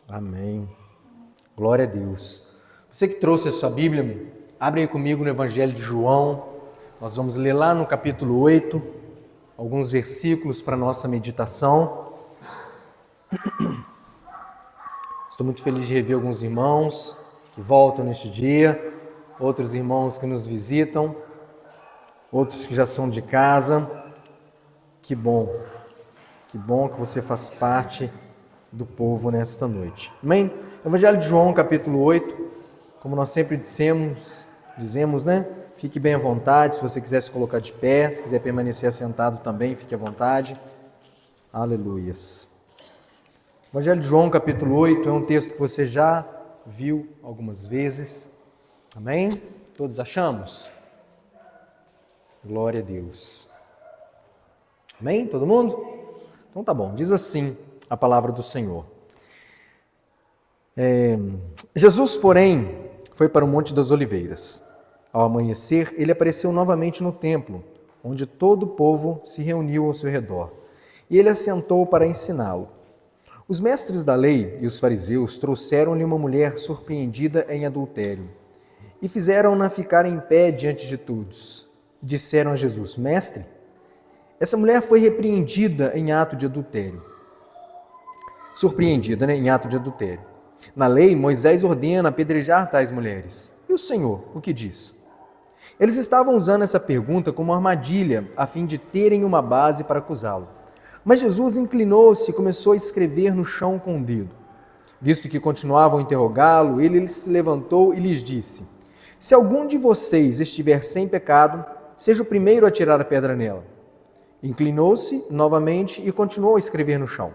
Amém. Glória a Deus. Você que trouxe a sua Bíblia, abre aí comigo no Evangelho de João. Nós vamos ler lá no capítulo 8, alguns versículos para a nossa meditação. Estou muito feliz de rever alguns irmãos que voltam neste dia, outros irmãos que nos visitam, outros que já são de casa. Que bom que você faz parte do povo nesta noite. Amém? Evangelho de João, capítulo 8, como nós sempre dizemos, né? Fique bem à vontade, se você quiser se colocar de pé, se quiser permanecer assentado também, fique à vontade. Aleluias. Evangelho de João, capítulo 8, é um texto que você já viu algumas vezes. Amém? Todos achamos? Glória a Deus. Amém? Todo mundo? Então tá bom. Diz assim a palavra do Senhor. Jesus, porém, foi para o Monte das Oliveiras. Ao amanhecer, ele apareceu novamente no templo, onde todo o povo se reuniu ao seu redor. E ele assentou para ensiná-lo. Os mestres da lei e os fariseus trouxeram-lhe uma mulher surpreendida em adultério e fizeram-na ficar em pé diante de todos. Disseram a Jesus: Mestre, essa mulher foi repreendida em ato de adultério. Surpreendida, em ato de adultério. Na lei, Moisés ordena apedrejar tais mulheres. E o Senhor, o que diz? Eles estavam usando essa pergunta como armadilha, a fim de terem uma base para acusá-lo. Mas Jesus inclinou-se e começou a escrever no chão com o dedo. Visto que continuavam a interrogá-lo, ele se levantou e lhes disse: Se algum de vocês estiver sem pecado, seja o primeiro a tirar a pedra nela. Inclinou-se novamente e continuou a escrever no chão.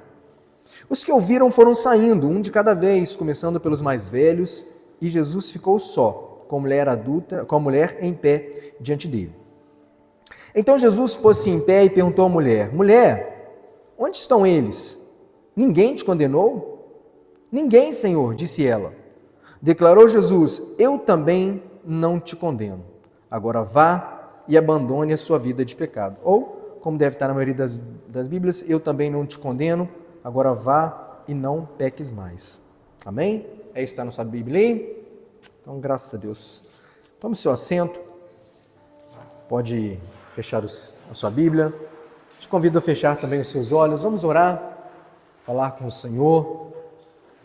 Os que ouviram foram saindo, um de cada vez, começando pelos mais velhos, e Jesus ficou só, com a mulher em pé diante dele. Então Jesus pôs-se em pé e perguntou à mulher: Mulher, onde estão eles? Ninguém te condenou? Ninguém, Senhor, disse ela. Declarou Jesus: Eu também não te condeno. Agora vá e abandone a sua vida de pecado. Ou, como deve estar na maioria das Bíblias, eu também não te condeno. Agora vá e não peques mais. Amém? É isso que está na sua Bíblia aí? Então, graças a Deus. Tome seu assento. Pode fechar a sua Bíblia. Te convido a fechar também os seus olhos. Vamos orar, falar com o Senhor.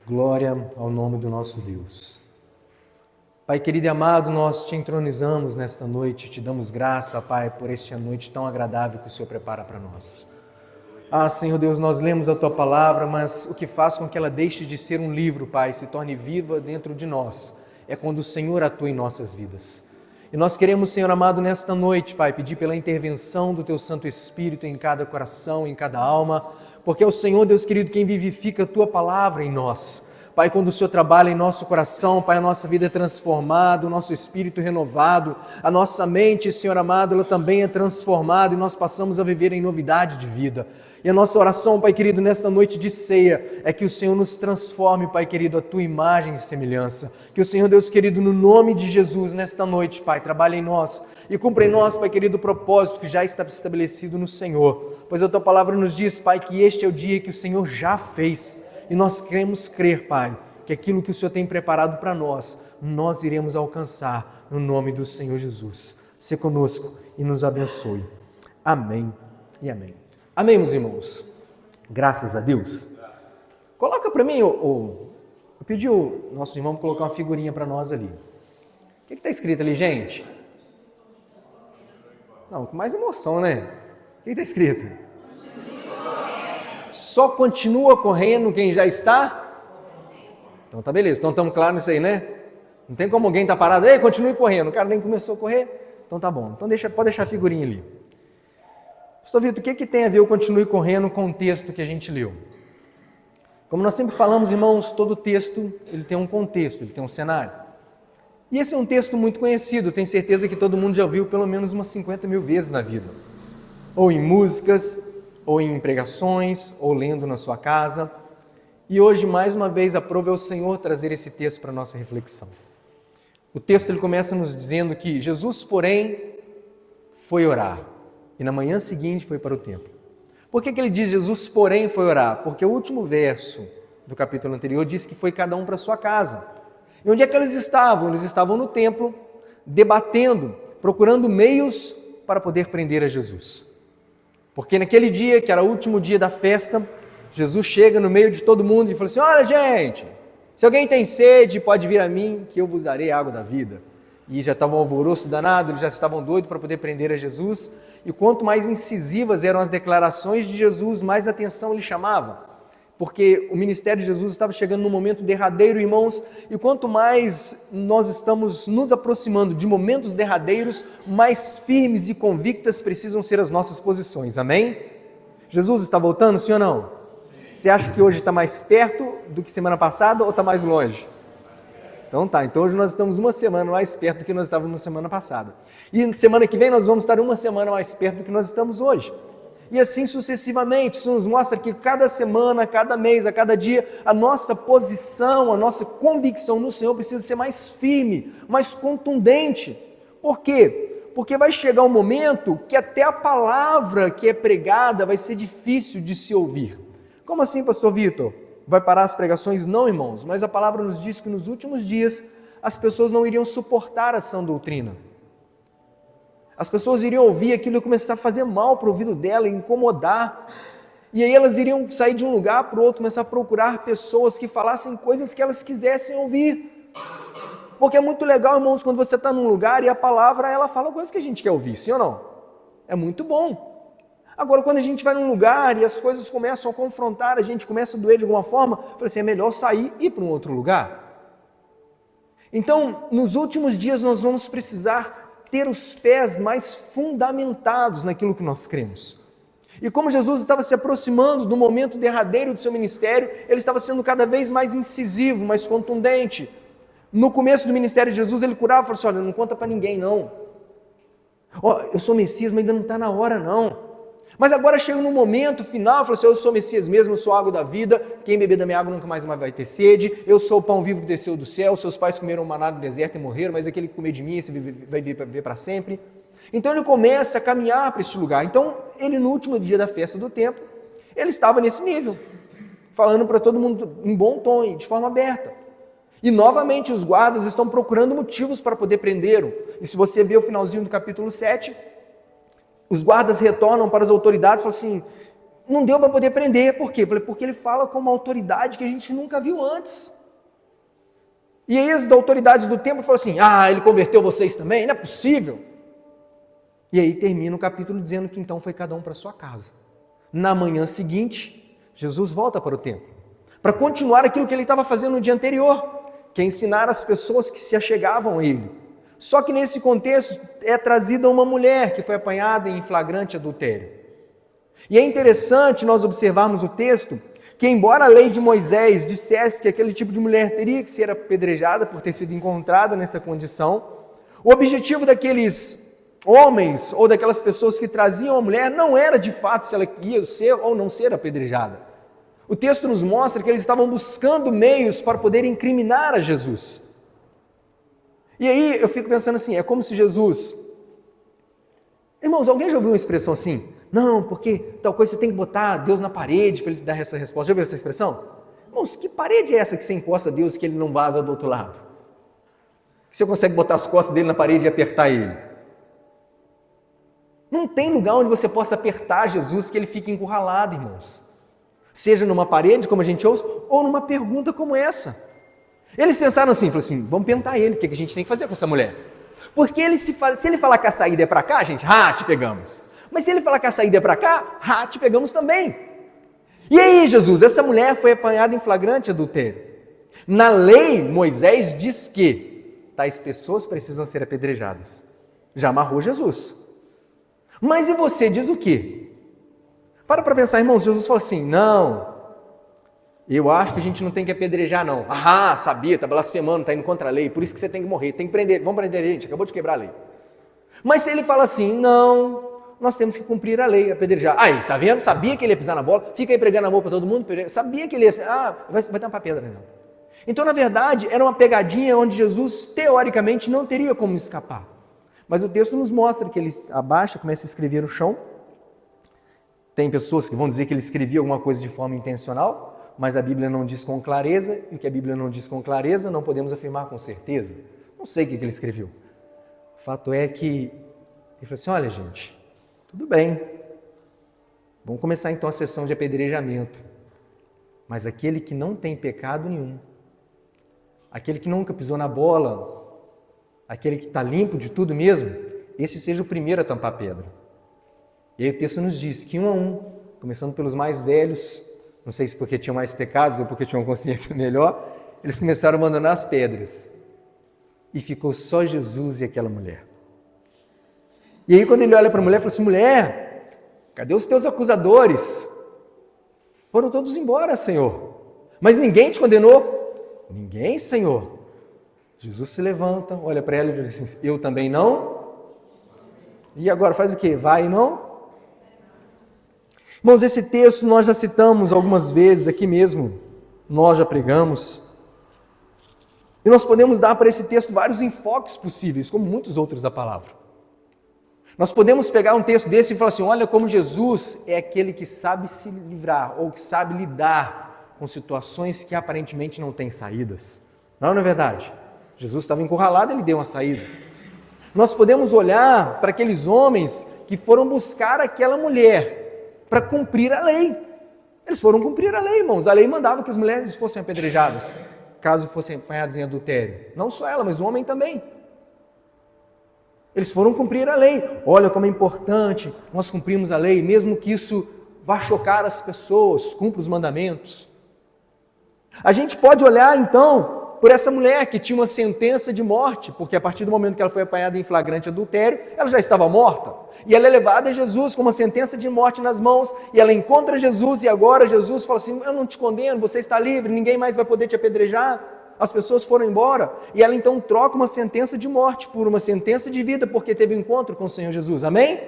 Glória ao nome do nosso Deus. Pai querido e amado, nós te entronizamos nesta noite. Te damos graça, Pai, por esta noite tão agradável que o Senhor prepara para nós. Senhor Deus, nós lemos a Tua Palavra, mas o que faz com que ela deixe de ser um livro, Pai, se torne viva dentro de nós, é quando o Senhor atua em nossas vidas. E nós queremos, Senhor amado, nesta noite, Pai, pedir pela intervenção do Teu Santo Espírito em cada coração, em cada alma, porque é o Senhor, Deus querido, quem vivifica a Tua Palavra em nós. Pai, quando o Senhor trabalha em nosso coração, Pai, a nossa vida é transformada, o nosso espírito renovado, a nossa mente, Senhor amado, ela também é transformada e nós passamos a viver em novidade de vida. E a nossa oração, Pai querido, nesta noite de ceia, é que o Senhor nos transforme, Pai querido, a Tua imagem e semelhança. Que o Senhor, Deus querido, no nome de Jesus, nesta noite, Pai, trabalhe em nós e cumpra em nós, Pai querido, o propósito que já está estabelecido no Senhor. Pois a Tua Palavra nos diz, Pai, que este é o dia que o Senhor já fez. E nós queremos crer, Pai, que aquilo que o Senhor tem preparado para nós iremos alcançar no nome do Senhor Jesus. Se conosco e nos abençoe. Amém e amém. Amém, meus irmãos? Graças a Deus. Coloca para mim, eu pedi o nosso irmão colocar uma figurinha para nós ali. O que está escrito ali, gente? Não, com mais emoção, né? O que está escrito? Só continua correndo quem já está? Então tá beleza, então estamos claros nisso aí, né? Não tem como alguém estar parado, ei, continue correndo, o cara nem começou a correr, então tá bom. Então pode deixar a figurinha ali. Pastor Vitor, o que tem a ver o continue correndo com o texto que a gente leu? Como nós sempre falamos, irmãos, todo texto ele tem um contexto, ele tem um cenário. E esse é um texto muito conhecido, tenho certeza que todo mundo já ouviu pelo menos umas 50 mil vezes na vida. Ou em músicas, ou em pregações, ou lendo na sua casa. E hoje, mais uma vez, aprove ao Senhor trazer esse texto para a nossa reflexão. O texto ele começa nos dizendo que Jesus, porém, foi orar. E na manhã seguinte foi para o templo. Por que ele diz Jesus, porém, foi orar? Porque o último verso do capítulo anterior, diz que foi cada um para sua casa. E onde é que eles estavam? Eles estavam no templo, debatendo, procurando meios para poder prender a Jesus. Porque naquele dia, que era o último dia da festa, Jesus chega no meio de todo mundo e fala assim: olha, gente, se alguém tem sede, pode vir a mim, que eu vos darei a água da vida. E já estava um alvoroço danado, eles já estavam doidos para poder prender a Jesus. E quanto mais incisivas eram as declarações de Jesus, mais atenção ele chamava. Porque o ministério de Jesus estava chegando num momento derradeiro, irmãos, e quanto mais nós estamos nos aproximando de momentos derradeiros, mais firmes e convictas precisam ser as nossas posições, amém? Jesus está voltando, sim ou não? Sim. Você acha que hoje está mais perto do que semana passada ou está mais longe? Então tá, então hoje nós estamos uma semana mais perto do que nós estávamos na semana passada. E semana que vem nós vamos estar uma semana mais perto do que nós estamos hoje. E assim sucessivamente. Isso nos mostra que cada semana, cada mês, a cada dia, a nossa posição, a nossa convicção no Senhor precisa ser mais firme, mais contundente. Por quê? Porque vai chegar um momento que até a palavra que é pregada vai ser difícil de se ouvir. Como assim, pastor Vitor? Vai parar as pregações? Não, irmãos, mas a palavra nos diz que nos últimos dias as pessoas não iriam suportar a sã doutrina. As pessoas iriam ouvir aquilo e começar a fazer mal para o ouvido dela, incomodar. E aí elas iriam sair de um lugar para o outro, começar a procurar pessoas que falassem coisas que elas quisessem ouvir. Porque é muito legal, irmãos, quando você está num lugar e a palavra, ela fala coisas que a gente quer ouvir, sim ou não? É muito bom. Agora, quando a gente vai num lugar e as coisas começam a confrontar, a gente começa a doer de alguma forma, fala assim, é melhor sair e ir para um outro lugar. Então, nos últimos dias nós vamos precisar ter os pés mais fundamentados naquilo que nós cremos. E como Jesus estava se aproximando do momento derradeiro do seu ministério, ele estava sendo cada vez mais incisivo, mais contundente. No começo do ministério de Jesus, ele curava e falou assim, olha, não conta para ninguém não. Eu sou Messias, mas ainda não está na hora não. Mas agora chega no momento final, falou assim, eu sou Messias mesmo, eu sou a água da vida, quem beber da minha água nunca mais vai ter sede, eu sou o pão vivo que desceu do céu, seus pais comeram maná no deserto e morreram, mas aquele que comer de mim, esse vai viver para sempre. Então ele começa a caminhar para este lugar. Então ele no último dia da festa do templo, ele estava nesse nível, falando para todo mundo em bom tom e de forma aberta. E novamente os guardas estão procurando motivos para poder prendê-lo. E se você ver o finalzinho do capítulo 7, os guardas retornam para as autoridades e falam assim, não deu para poder prender. Por quê? Eu falei, porque ele fala com uma autoridade que a gente nunca viu antes. E aí as autoridades do templo falam assim, ele converteu vocês também? Não é possível. E aí termina o capítulo dizendo que então foi cada um para sua casa. Na manhã seguinte, Jesus volta para o templo, para continuar aquilo que ele estava fazendo no dia anterior, que é ensinar as pessoas que se achegavam a ele. Só que nesse contexto é trazida uma mulher que foi apanhada em flagrante adultério. E é interessante nós observarmos o texto, que embora a lei de Moisés dissesse que aquele tipo de mulher teria que ser apedrejada por ter sido encontrada nessa condição, o objetivo daqueles homens ou daquelas pessoas que traziam a mulher não era de fato se ela ia ser ou não ser apedrejada. O texto nos mostra que eles estavam buscando meios para poder incriminar a Jesus. E aí eu fico pensando assim, é como se Jesus... Irmãos, alguém já ouviu uma expressão assim? Não, porque tal coisa você tem que botar Deus na parede para ele dar essa resposta. Já ouviu essa expressão? Irmãos, que parede é essa que você encosta a Deus que ele não vaza do outro lado? Que você consegue botar as costas dele na parede e apertar ele? Não tem lugar onde você possa apertar Jesus que ele fique encurralado, irmãos. Seja numa parede, como a gente ouve, ou numa pergunta como essa. Eles pensaram assim, falaram assim, vamos pentar ele, o que a gente tem que fazer com essa mulher? Porque se ele falar que a saída é para cá, gente, te pegamos. Mas se ele falar que a saída é para cá, te pegamos também. E aí, Jesus, essa mulher foi apanhada em flagrante adultério. Na lei, Moisés diz que tais pessoas precisam ser apedrejadas. Já amarrou Jesus. Mas e você diz o quê? Para pensar, irmãos, Jesus falou assim, não, eu acho que a gente não tem que apedrejar não. Sabia, está blasfemando, está indo contra a lei, por isso que você tem que morrer, tem que prender, vamos prender a gente, acabou de quebrar a lei. Mas se ele fala assim, não, nós temos que cumprir a lei, apedrejar. Aí, tá vendo? Sabia que ele ia pisar na bola, fica aí pregando a bola para todo mundo, sabia que ele ia, vai dar uma pedra, não. Então, na verdade, era uma pegadinha onde Jesus, teoricamente, não teria como escapar. Mas o texto nos mostra que ele abaixa, começa a escrever no chão. Tem pessoas que vão dizer que ele escrevia alguma coisa de forma intencional. mas a Bíblia não diz com clareza, e o que a Bíblia não diz com clareza, não podemos afirmar com certeza. Não sei o que ele escreveu. O fato é que ele falou assim, olha gente, tudo bem, vamos começar então a sessão de apedrejamento, mas aquele que não tem pecado nenhum, aquele que nunca pisou na bola, aquele que está limpo de tudo mesmo, esse seja o primeiro a tampar a pedra. E aí o texto nos diz que um a um, começando pelos mais velhos, não sei se porque tinham mais pecados ou porque tinham uma consciência melhor, eles começaram a abandonar as pedras. E ficou só Jesus e aquela mulher. E aí quando ele olha para a mulher, fala assim, mulher, cadê os teus acusadores? Foram todos embora, Senhor. Mas ninguém te condenou? Ninguém, Senhor. Jesus se levanta, olha para ela e diz assim, eu também não? E agora faz o quê? Vai e não? Irmãos, esse texto nós já citamos algumas vezes aqui mesmo, nós já pregamos, e nós podemos dar para esse texto vários enfoques possíveis, como muitos outros da palavra. Nós podemos pegar um texto desse e falar assim, olha como Jesus é aquele que sabe se livrar, ou que sabe lidar com situações que aparentemente não têm saídas. Não é verdade? Jesus estava encurralado, ele deu uma saída. Nós podemos olhar para aqueles homens que foram buscar aquela mulher, para cumprir a lei. Eles foram cumprir a lei, irmãos. A lei mandava que as mulheres fossem apedrejadas, caso fossem apanhadas em adultério. Não só ela, mas o homem também. Eles foram cumprir a lei. Olha como é importante nós cumprirmos a lei, mesmo que isso vá chocar as pessoas, cumpra os mandamentos. A gente pode olhar, então, por essa mulher que tinha uma sentença de morte, porque a partir do momento que ela foi apanhada em flagrante adultério, ela já estava morta. E ela é levada a Jesus com uma sentença de morte nas mãos, e ela encontra Jesus, e agora Jesus fala assim, eu não te condeno, você está livre, ninguém mais vai poder te apedrejar. As pessoas foram embora, e ela então troca uma sentença de morte por uma sentença de vida, porque teve encontro com o Senhor Jesus, amém?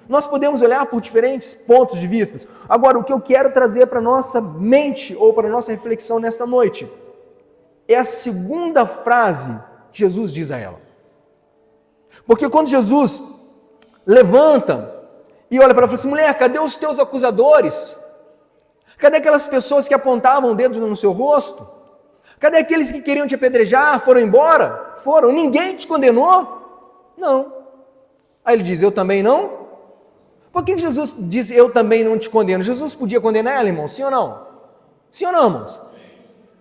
Nós podemos olhar por diferentes pontos de vista. Agora, o que eu quero trazer para a nossa mente, ou para a nossa reflexão nesta noite, é a segunda frase que Jesus diz a ela. Porque quando Jesus levanta e olha para ela e fala assim, mulher, cadê os teus acusadores? Cadê aquelas pessoas que apontavam o dedo no seu rosto? Cadê aqueles que queriam te apedrejar? Foram embora? Foram? Ninguém te condenou? Não. Aí ele diz, eu também não? Por que Jesus diz, eu também não te condeno? Jesus podia condenar ela, irmão? Sim ou não? Sim ou não, irmãos?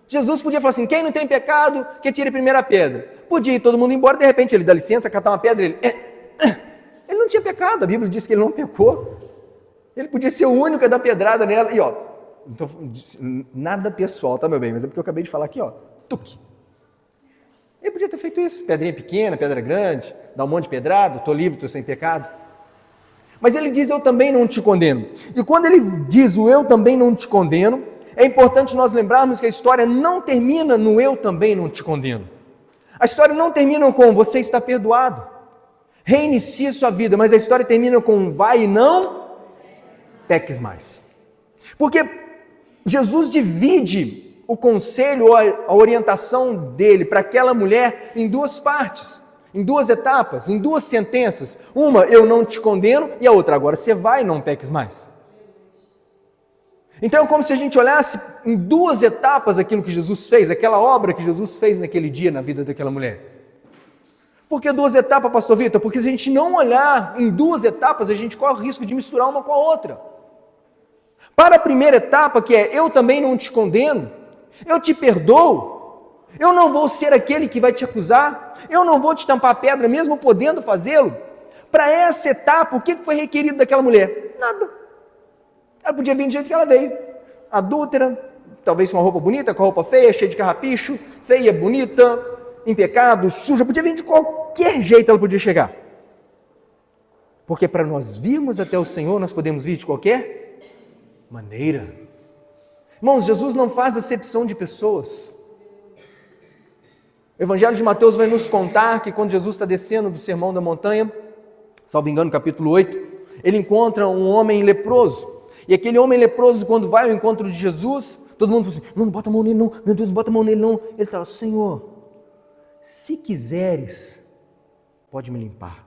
Jesus podia falar assim, quem não tem pecado, que tire a primeira pedra. Podia ir todo mundo embora, de repente ele dá licença, catar uma pedra, ele não tinha pecado, a Bíblia diz que ele não pecou. Ele podia ser o único a dar pedrada nela, e ó, então, nada pessoal, tá meu bem, mas é porque eu acabei de falar aqui, ó, tuque. Ele podia ter feito isso, pedrinha pequena, pedra grande, dar um monte de pedrada, estou livre, estou sem pecado. Mas ele diz, eu também não te condeno. E quando ele diz o eu também não te condeno, é importante nós lembrarmos que a história não termina no eu também não te condeno. A história não termina com você está perdoado. Reinicie sua vida, mas a história termina com vai e não peques mais. Porque Jesus divide o conselho, a orientação dele para aquela mulher em duas partes, em duas etapas, em duas sentenças. Uma, eu não te condeno, e a outra, agora você vai e não peques mais. Então é como se a gente olhasse em duas etapas aquilo que Jesus fez, aquela obra que Jesus fez naquele dia na vida daquela mulher. Por que duas etapas, pastor Vitor? Porque se a gente não olhar em duas etapas, a gente corre o risco de misturar uma com a outra. Para a primeira etapa, que é eu também não te condeno, eu te perdoo, eu não vou ser aquele que vai te acusar, eu não vou te tampar a pedra, mesmo podendo fazê-lo. Para essa etapa, o que foi requerido daquela mulher? Nada. Ela podia vir do jeito que ela veio, adúltera, talvez com uma roupa bonita, com a roupa feia, cheia de carrapicho, feia, bonita, em pecado, suja, podia vir de qualquer jeito ela podia chegar. Porque para nós virmos até o Senhor, nós podemos vir de qualquer maneira. Irmãos, Jesus não faz acepção de pessoas. O Evangelho de Mateus vai nos contar que quando Jesus está descendo do Sermão da Montanha, salvo engano, capítulo 8, ele encontra um homem leproso. E aquele homem leproso, quando vai ao encontro de Jesus, todo mundo fala assim, não bota a mão nele não, meu Deus, bota a mão nele não. Ele fala, Senhor, se quiseres, pode me limpar.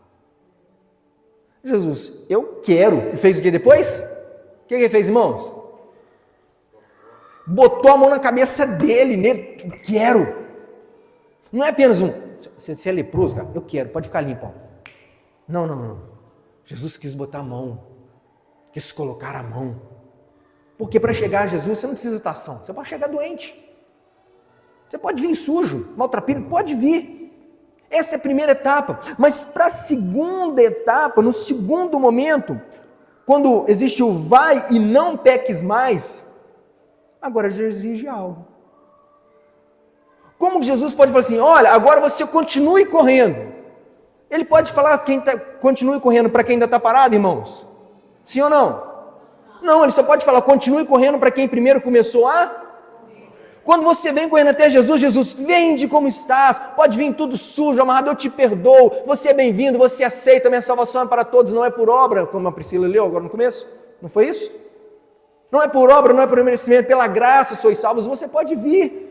Jesus, eu quero. E fez o que depois? O que ele fez, irmãos? botou a mão na cabeça dele, nele, quero. Não é apenas você é leproso, cara, eu quero, pode ficar limpo. Não. Jesus quis botar a mão, quis colocar a mão. Porque para chegar a Jesus, você não precisa estar são, você pode chegar doente. Você pode vir sujo, maltrapilho, pode vir. Essa é a primeira etapa. Mas para a segunda etapa, no segundo momento, quando existe o vai e não peques mais, agora já exige algo. Como Jesus pode falar assim, olha, agora você continue correndo. Ele pode falar continue correndo para quem ainda está parado, irmãos? Sim ou não? Não, ele só pode falar continue correndo para quem primeiro começou a... Quando você vem correndo até Jesus, Jesus, vende como estás, pode vir tudo sujo, amarrado, eu te perdoo, você é bem-vindo, você aceita, minha salvação é para todos, não é por obra, como a Priscila leu agora no começo, não foi isso? Não é por obra, não é por merecimento, pela graça sois salvos, você pode vir.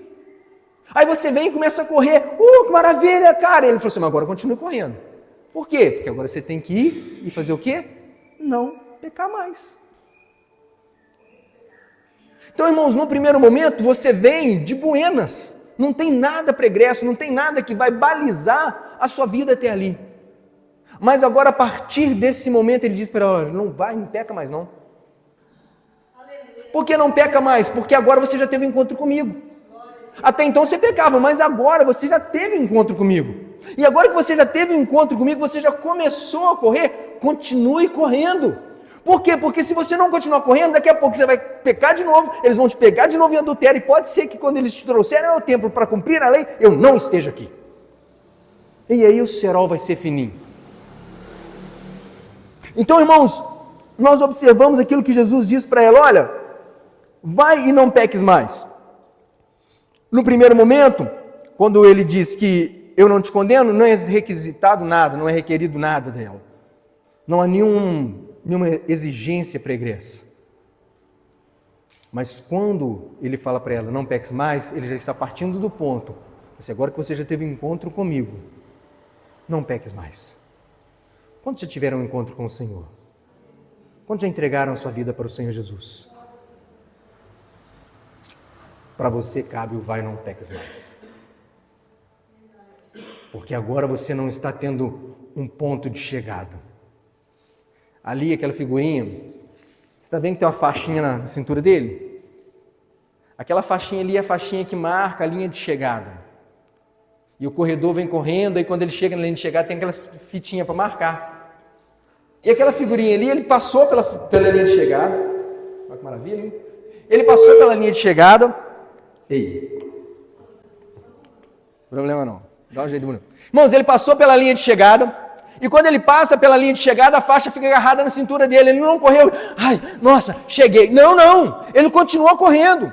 Aí você vem e começa a correr, que maravilha, cara, e ele falou assim, mas agora continue correndo. Por quê? Porque agora você tem que ir e fazer o quê? Não pecar mais. Então, irmãos, no primeiro momento, você vem de buenas, não tem nada pregresso, não tem nada que vai balizar a sua vida até ali. Mas agora, a partir desse momento, ele diz para ela, não peca mais não. Por que não peca mais? Porque agora você já teve um encontro comigo. Até então você pecava, mas agora você já teve um encontro comigo. E agora que você já teve um encontro comigo, você já começou a correr, continue correndo. Por quê? Porque se você não continuar correndo, daqui a pouco você vai pecar de novo, eles vão te pegar de novo em adultério, e pode ser que quando eles te trouxerem ao templo para cumprir a lei, eu não esteja aqui. E aí o cerol vai ser fininho. Então, irmãos, nós observamos aquilo que Jesus diz para ela, olha, vai e não peques mais. No primeiro momento, quando ele diz que eu não te condeno, não é requisitado nada, não é requerido nada dela. Não há nenhuma exigência pregressa. Mas quando ele fala para ela, não peques mais, ele já está partindo do ponto. Agora que você já teve um encontro comigo, não peques mais. Quando já tiveram um encontro com o Senhor? Quando já entregaram a sua vida para o Senhor Jesus? Para você cabe o vai, não peques mais. Porque agora você não está tendo um ponto de chegada. Ali, aquela figurinha, você está vendo que tem uma faixinha na cintura dele? Aquela faixinha ali é a faixinha que marca a linha de chegada. E o corredor vem correndo, aí quando ele chega na linha de chegada tem aquela fitinha para marcar. E aquela figurinha ali, ele passou pela linha de chegada. Olha que maravilha, hein? Ele passou pela linha de chegada. Ei, problema não, dá um jeito bonito. Irmãos, ele passou pela linha de chegada, e quando ele passa pela linha de chegada, a faixa fica agarrada na cintura dele, ele não correu, nossa, cheguei. Não, ele continuou correndo,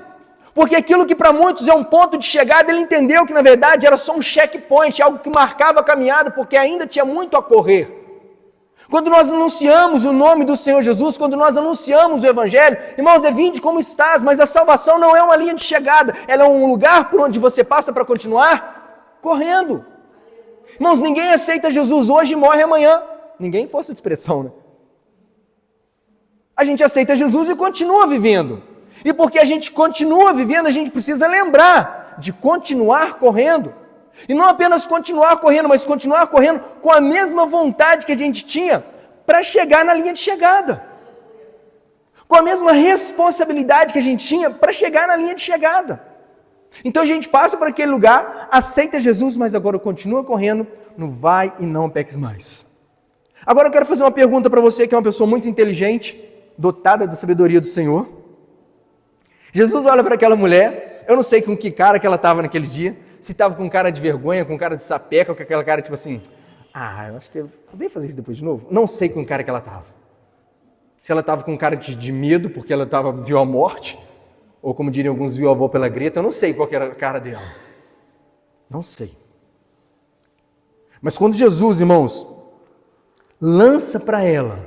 porque aquilo que para muitos é um ponto de chegada, ele entendeu que na verdade era só um checkpoint, algo que marcava a caminhada, porque ainda tinha muito a correr. Quando nós anunciamos o nome do Senhor Jesus, quando nós anunciamos o Evangelho, irmãos, é vinde como estás, mas a salvação não é uma linha de chegada, ela é um lugar por onde você passa para continuar correndo. Irmãos, ninguém aceita Jesus hoje e morre amanhã. Ninguém força de expressão, né? A gente aceita Jesus e continua vivendo. E porque a gente continua vivendo, a gente precisa lembrar de continuar correndo. E não apenas continuar correndo, mas continuar correndo com a mesma vontade que a gente tinha para chegar na linha de chegada. Com a mesma responsabilidade que a gente tinha para chegar na linha de chegada. Então a gente passa por aquele lugar, aceita Jesus, mas agora continua correndo no vai e não peques mais. Agora eu quero fazer uma pergunta para você que é uma pessoa muito inteligente, dotada da sabedoria do Senhor. Jesus olha para aquela mulher, eu não sei com que cara que ela estava naquele dia, se estava com cara de vergonha, com cara de sapeca, ou com aquela cara tipo assim, eu acho que eu vou fazer isso depois de novo. Não sei com que cara que ela estava. Se ela estava com cara de medo, porque ela viu a morte, ou como diriam alguns, viu a avó pela greta, eu não sei qual que era a cara dela. Não sei. Mas quando Jesus, irmãos, lança para ela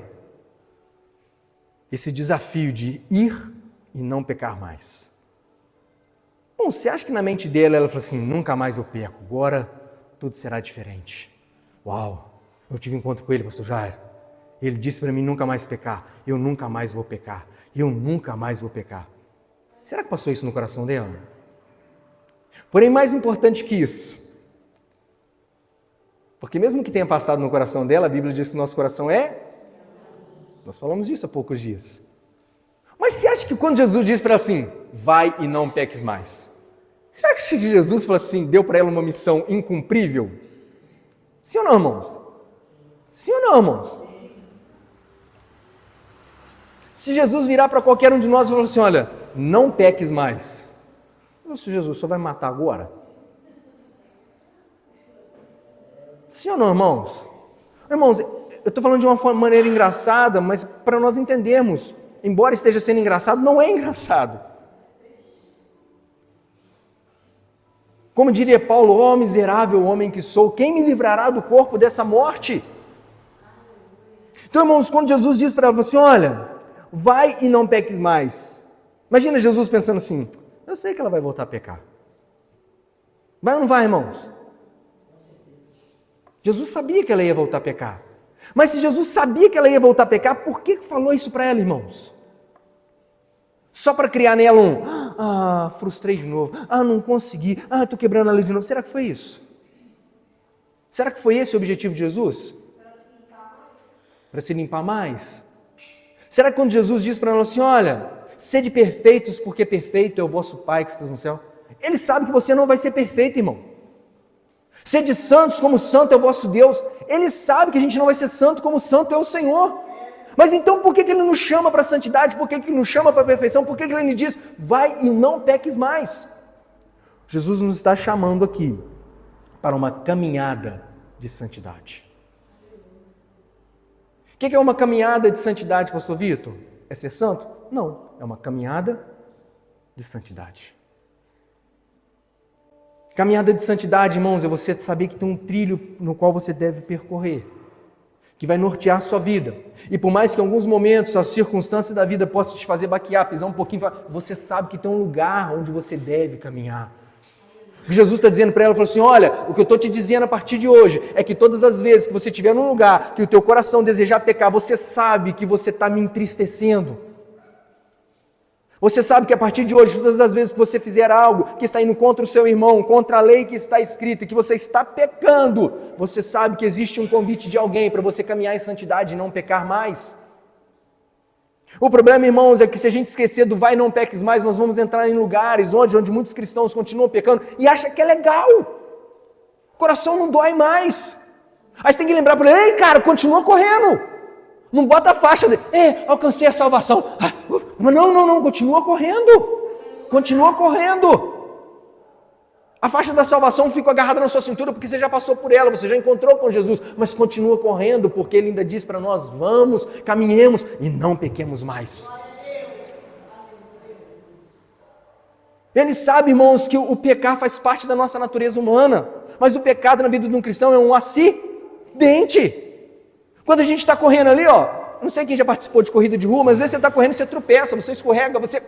esse desafio de ir e não pecar mais. Bom, você acha que na mente dela ela falou assim, nunca mais eu peco, agora tudo será diferente. Uau, eu tive um encontro com ele, pastor Jair. Ele disse para mim nunca mais pecar, eu nunca mais vou pecar, eu nunca mais vou pecar. Será que passou isso no coração dela? Porém, mais importante que isso, porque mesmo que tenha passado no coração dela, a Bíblia diz que o nosso coração é... Nós falamos disso há poucos dias. Mas você acha que quando Jesus diz para ela assim, vai e não peques mais, você acha que Jesus falou assim, deu para ela uma missão incumprível? Sim ou não, irmãos? Sim ou não, irmãos? Se Jesus virar para qualquer um de nós e falar assim, olha, não peques mais, se Jesus só vai matar agora? Sim ou não, irmãos? Irmãos, eu estou falando de uma maneira engraçada, mas para nós entendermos, embora esteja sendo engraçado, não é engraçado. Como diria Paulo, ó miserável homem que sou, quem me livrará do corpo dessa morte? Então, irmãos, quando Jesus diz para ela assim, olha, vai e não peques mais. Imagina Jesus pensando assim, eu sei que ela vai voltar a pecar. Vai ou não vai, irmãos? Jesus sabia que ela ia voltar a pecar. Mas se Jesus sabia que ela ia voltar a pecar, por que falou isso para ela, irmãos? Só para criar nela frustrei de novo, não consegui, estou quebrando a lei de novo. Será que foi isso? Será que foi esse o objetivo de Jesus? Para se limpar mais? Será que quando Jesus diz para ela assim, olha, sede perfeitos porque perfeito é o vosso Pai que está no céu, Ele sabe que você não vai ser perfeito, irmão. Sede santos como santo é o vosso Deus, Ele sabe que a gente não vai ser santo como santo é o Senhor. Mas então por que Ele nos chama para a santidade? Por que Ele nos chama para a perfeição? Por que Ele nos diz, vai e não peques mais? Jesus nos está chamando aqui para uma caminhada de santidade. O que é uma caminhada de santidade, pastor Vitor? É ser santo? Não, é uma caminhada de santidade. Caminhada de santidade, irmãos, é você saber que tem um trilho no qual você deve percorrer, que vai nortear a sua vida. E por mais que em alguns momentos as circunstâncias da vida possam te fazer baquear, pisar um pouquinho, você sabe que tem um lugar onde você deve caminhar. Jesus está dizendo para ela, falou assim, olha, o que eu estou te dizendo a partir de hoje é que todas as vezes que você estiver num lugar que o teu coração desejar pecar, você sabe que você está me entristecendo. Você sabe que a partir de hoje, todas as vezes que você fizer algo que está indo contra o seu irmão, contra a lei que está escrita, que você está pecando, você sabe que existe um convite de alguém para você caminhar em santidade e não pecar mais. O problema, irmãos, é que se a gente esquecer do vai e não peques mais, nós vamos entrar em lugares onde muitos cristãos continuam pecando e acham que é legal. O coração não dói mais. Aí você tem que lembrar para ele, ei cara, continua correndo. Não bota a faixa de, alcancei a salvação. Mas não, continua correndo. Continua correndo. A faixa da salvação fica agarrada na sua cintura porque você já passou por ela, você já encontrou com Jesus, mas continua correndo porque Ele ainda diz para nós, vamos, caminhemos e não pequemos mais. Ele sabe, irmãos, que o pecar faz parte da nossa natureza humana, mas o pecado na vida de um cristão é um acidente. Quando a gente está correndo ali, não sei quem já participou de corrida de rua, mas às vezes você está correndo e você tropeça, você escorrega, você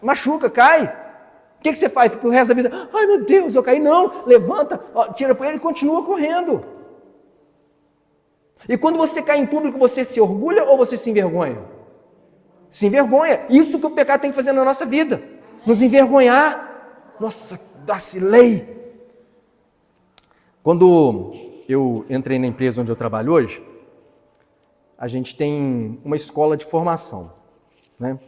machuca, cai. O que você faz? Fica o resto da vida, ai meu Deus, eu caí. Não, levanta, tira para ele e continua correndo. E quando você cai em público, você se orgulha ou você se envergonha? Se envergonha. Isso que o pecado tem que fazer na nossa vida. Nos envergonhar. Nossa, vacilei. Quando eu entrei na empresa onde eu trabalho hoje, a gente tem uma escola de formação, né?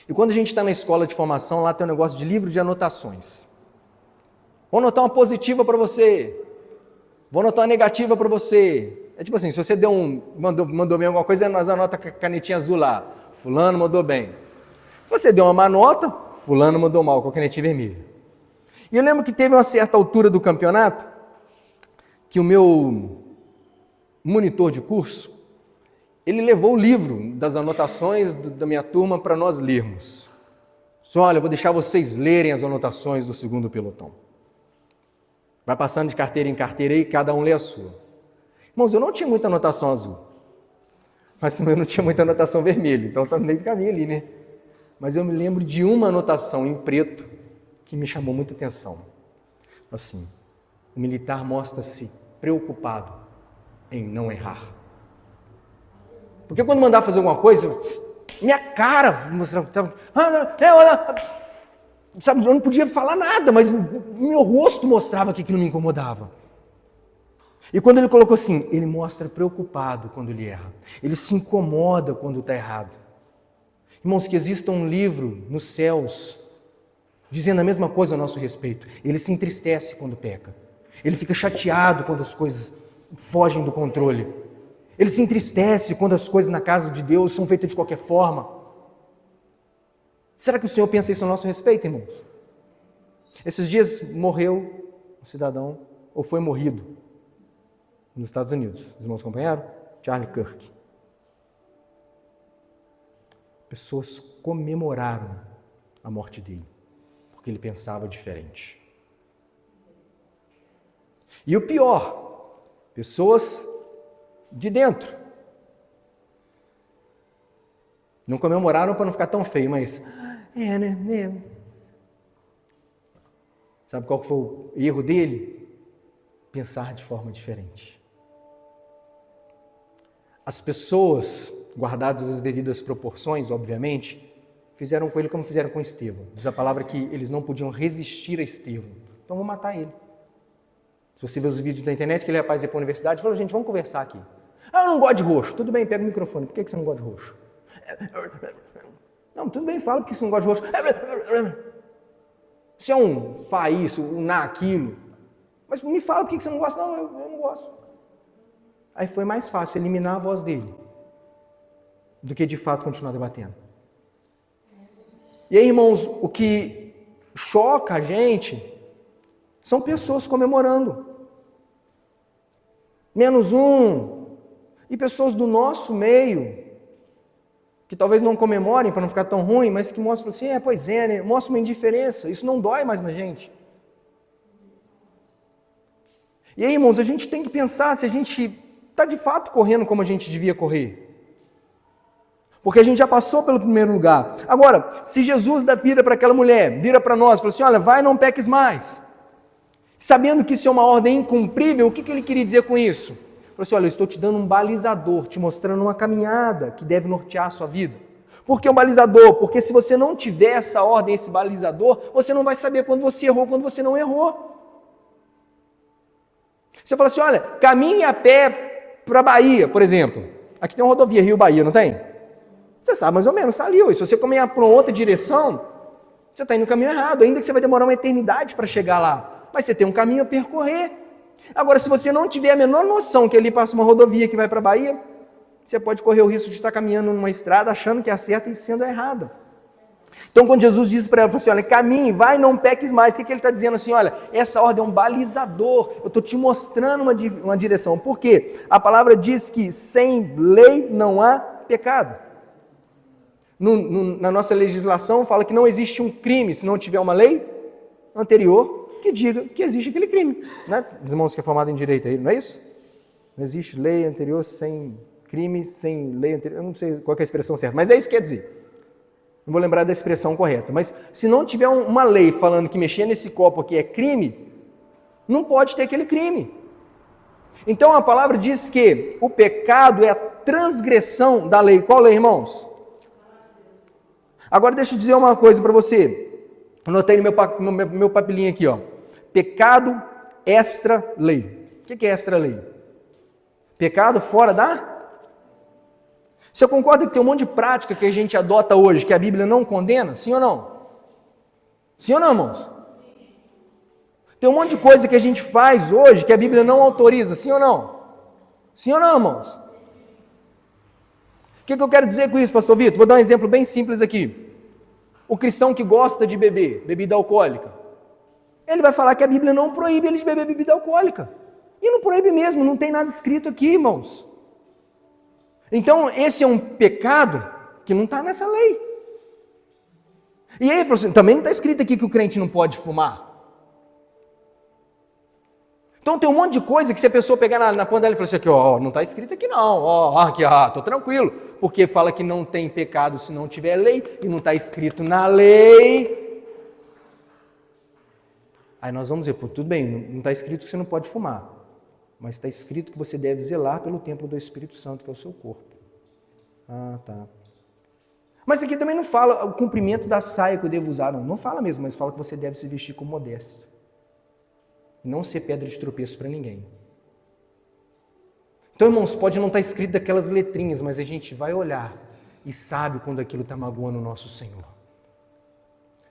E quando a gente está na escola de formação, lá tem um negócio de livro de anotações. Vou anotar uma positiva para você, vou anotar uma negativa para você. É tipo assim, se você mandou bem alguma coisa, nós anota com a canetinha azul lá. Fulano mandou bem. Se você deu uma má nota, fulano mandou mal com a canetinha vermelha. E eu lembro que teve uma certa altura do campeonato, que o meu monitor de curso, ele levou o livro das anotações da minha turma para nós lermos. Só, olha, eu vou deixar vocês lerem as anotações do segundo pelotão. Vai passando de carteira em carteira e cada um lê a sua. Irmãos, eu não tinha muita anotação azul, mas também não tinha muita anotação vermelha, então está no meio do caminho ali, né? Mas eu me lembro de uma anotação em preto que me chamou muita atenção. Assim, o militar mostra-se preocupado em não errar. Porque quando mandar fazer alguma coisa, minha cara, sabe, eu não podia falar nada, mas meu rosto mostrava que aquilo me incomodava. E quando ele colocou assim, ele mostra preocupado quando ele erra. Ele se incomoda quando está errado. Irmãos, que exista um livro nos céus dizendo a mesma coisa a nosso respeito. Ele se entristece quando peca. Ele fica chateado quando as coisas fogem do controle. Ele se entristece quando as coisas na casa de Deus são feitas de qualquer forma. Será que o Senhor pensa isso a nosso respeito, irmãos? Esses dias morreu um cidadão, ou foi morrido, nos Estados Unidos. Os irmãos acompanharam? Charlie Kirk. Pessoas comemoraram a morte dele, porque ele pensava diferente. E o pior, pessoas de dentro. Não comemoraram para não ficar tão feio, mas... né? Sabe qual foi o erro dele? Pensar de forma diferente. As pessoas, guardadas as devidas proporções, obviamente, fizeram com ele como fizeram com Estevão. Diz a palavra que eles não podiam resistir a Estevão. Então vou matar ele. Se você vê os vídeos da internet, aquele rapaz ia para a universidade e falou, gente, vamos conversar aqui. Eu não gosto de roxo. Tudo bem, pega o microfone. Por que você não gosta de roxo? Não, tudo bem, fala porque você não gosta de roxo. Você é um isso, um naquilo. Mas me fala por que você não gosta. Não, eu não gosto. Aí foi mais fácil eliminar a voz dele do que de fato continuar debatendo. E aí, irmãos, o que choca a gente são pessoas comemorando. Menos um. E pessoas do nosso meio, que talvez não comemorem para não ficar tão ruim, mas que mostram assim, pois é, né? Mostra uma indiferença. Isso não dói mais na gente. E aí, irmãos, a gente tem que pensar se a gente está de fato correndo como a gente devia correr. Porque a gente já passou pelo primeiro lugar. Agora, se Jesus dá vida para aquela mulher, vira para nós, fala assim, olha, vai, não peques mais. Sabendo que isso é uma ordem incumprível, o que ele queria dizer com isso? Ele falou assim, olha, eu estou te dando um balizador, te mostrando uma caminhada que deve nortear a sua vida. Por que um balizador? Porque se você não tiver essa ordem, esse balizador, você não vai saber quando você errou, quando você não errou. Você fala assim, olha, caminhe a pé para a Bahia, por exemplo. Aqui tem uma rodovia Rio-Bahia, não tem? Você sabe mais ou menos, está ali. Se você caminhar para outra direção, você está indo no caminho errado, ainda que você vai demorar uma eternidade para chegar lá. Mas você tem um caminho a percorrer. Agora, se você não tiver a menor noção que ali passa uma rodovia que vai para a Bahia, você pode correr o risco de estar caminhando numa estrada achando que é a certa e sendo a errada. Então, quando Jesus diz para ela, assim, olha, caminhe, vai, não peques mais, o que ele está dizendo assim? Olha, essa ordem é um balizador, eu estou te mostrando uma direção. Por quê? A palavra diz que sem lei não há pecado. Na nossa legislação fala que não existe um crime se não tiver uma lei anterior que diga que existe aquele crime. Né? Os irmãos que é formado em direito aí, não é isso? Não existe lei anterior sem crime, sem lei anterior, eu não sei qual é a expressão certa, mas é isso que quer dizer. Não vou lembrar da expressão correta, mas se não tiver uma lei falando que mexer nesse copo aqui é crime, não pode ter aquele crime. Então a palavra diz que o pecado é a transgressão da lei. Qual lei, irmãos? Agora deixa eu dizer uma coisa para você. Anotei no meu papelinho aqui, ó. Pecado extra-lei. O que é extra-lei? Pecado fora da... Você concorda que tem um monte de prática que a gente adota hoje, que a Bíblia não condena? Sim ou não? Sim ou não, irmãos? Tem um monte de coisa que a gente faz hoje que a Bíblia não autoriza. Sim ou não? Sim ou não, irmãos? O que eu quero dizer com isso, pastor Vitor? Vou dar um exemplo bem simples aqui. O cristão que gosta de beber bebida alcoólica, ele vai falar que a Bíblia não proíbe ele de beber bebida alcoólica. E não proíbe mesmo, não tem nada escrito aqui, irmãos. Então, esse é um pecado que não está nessa lei. E aí, assim, também não está escrito aqui que o crente não pode fumar. Então, tem um monte de coisa que se a pessoa pegar na ponta dela e falar assim, aqui, ó, não está escrito aqui não, ó, aqui, ó, estou tranquilo. Porque fala que não tem pecado se não tiver lei, e não está escrito na lei. Aí nós vamos dizer, pô, tudo bem, não está escrito que você não pode fumar. Mas está escrito que você deve zelar pelo templo do Espírito Santo, que é o seu corpo. Ah, tá. Mas aqui também não fala o comprimento da saia que eu devo usar, não fala mesmo, mas fala que você deve se vestir com modéstia. E não ser pedra de tropeço para ninguém. Então, irmãos, pode não estar escrito daquelas letrinhas, mas a gente vai olhar e sabe quando aquilo está magoando o nosso Senhor.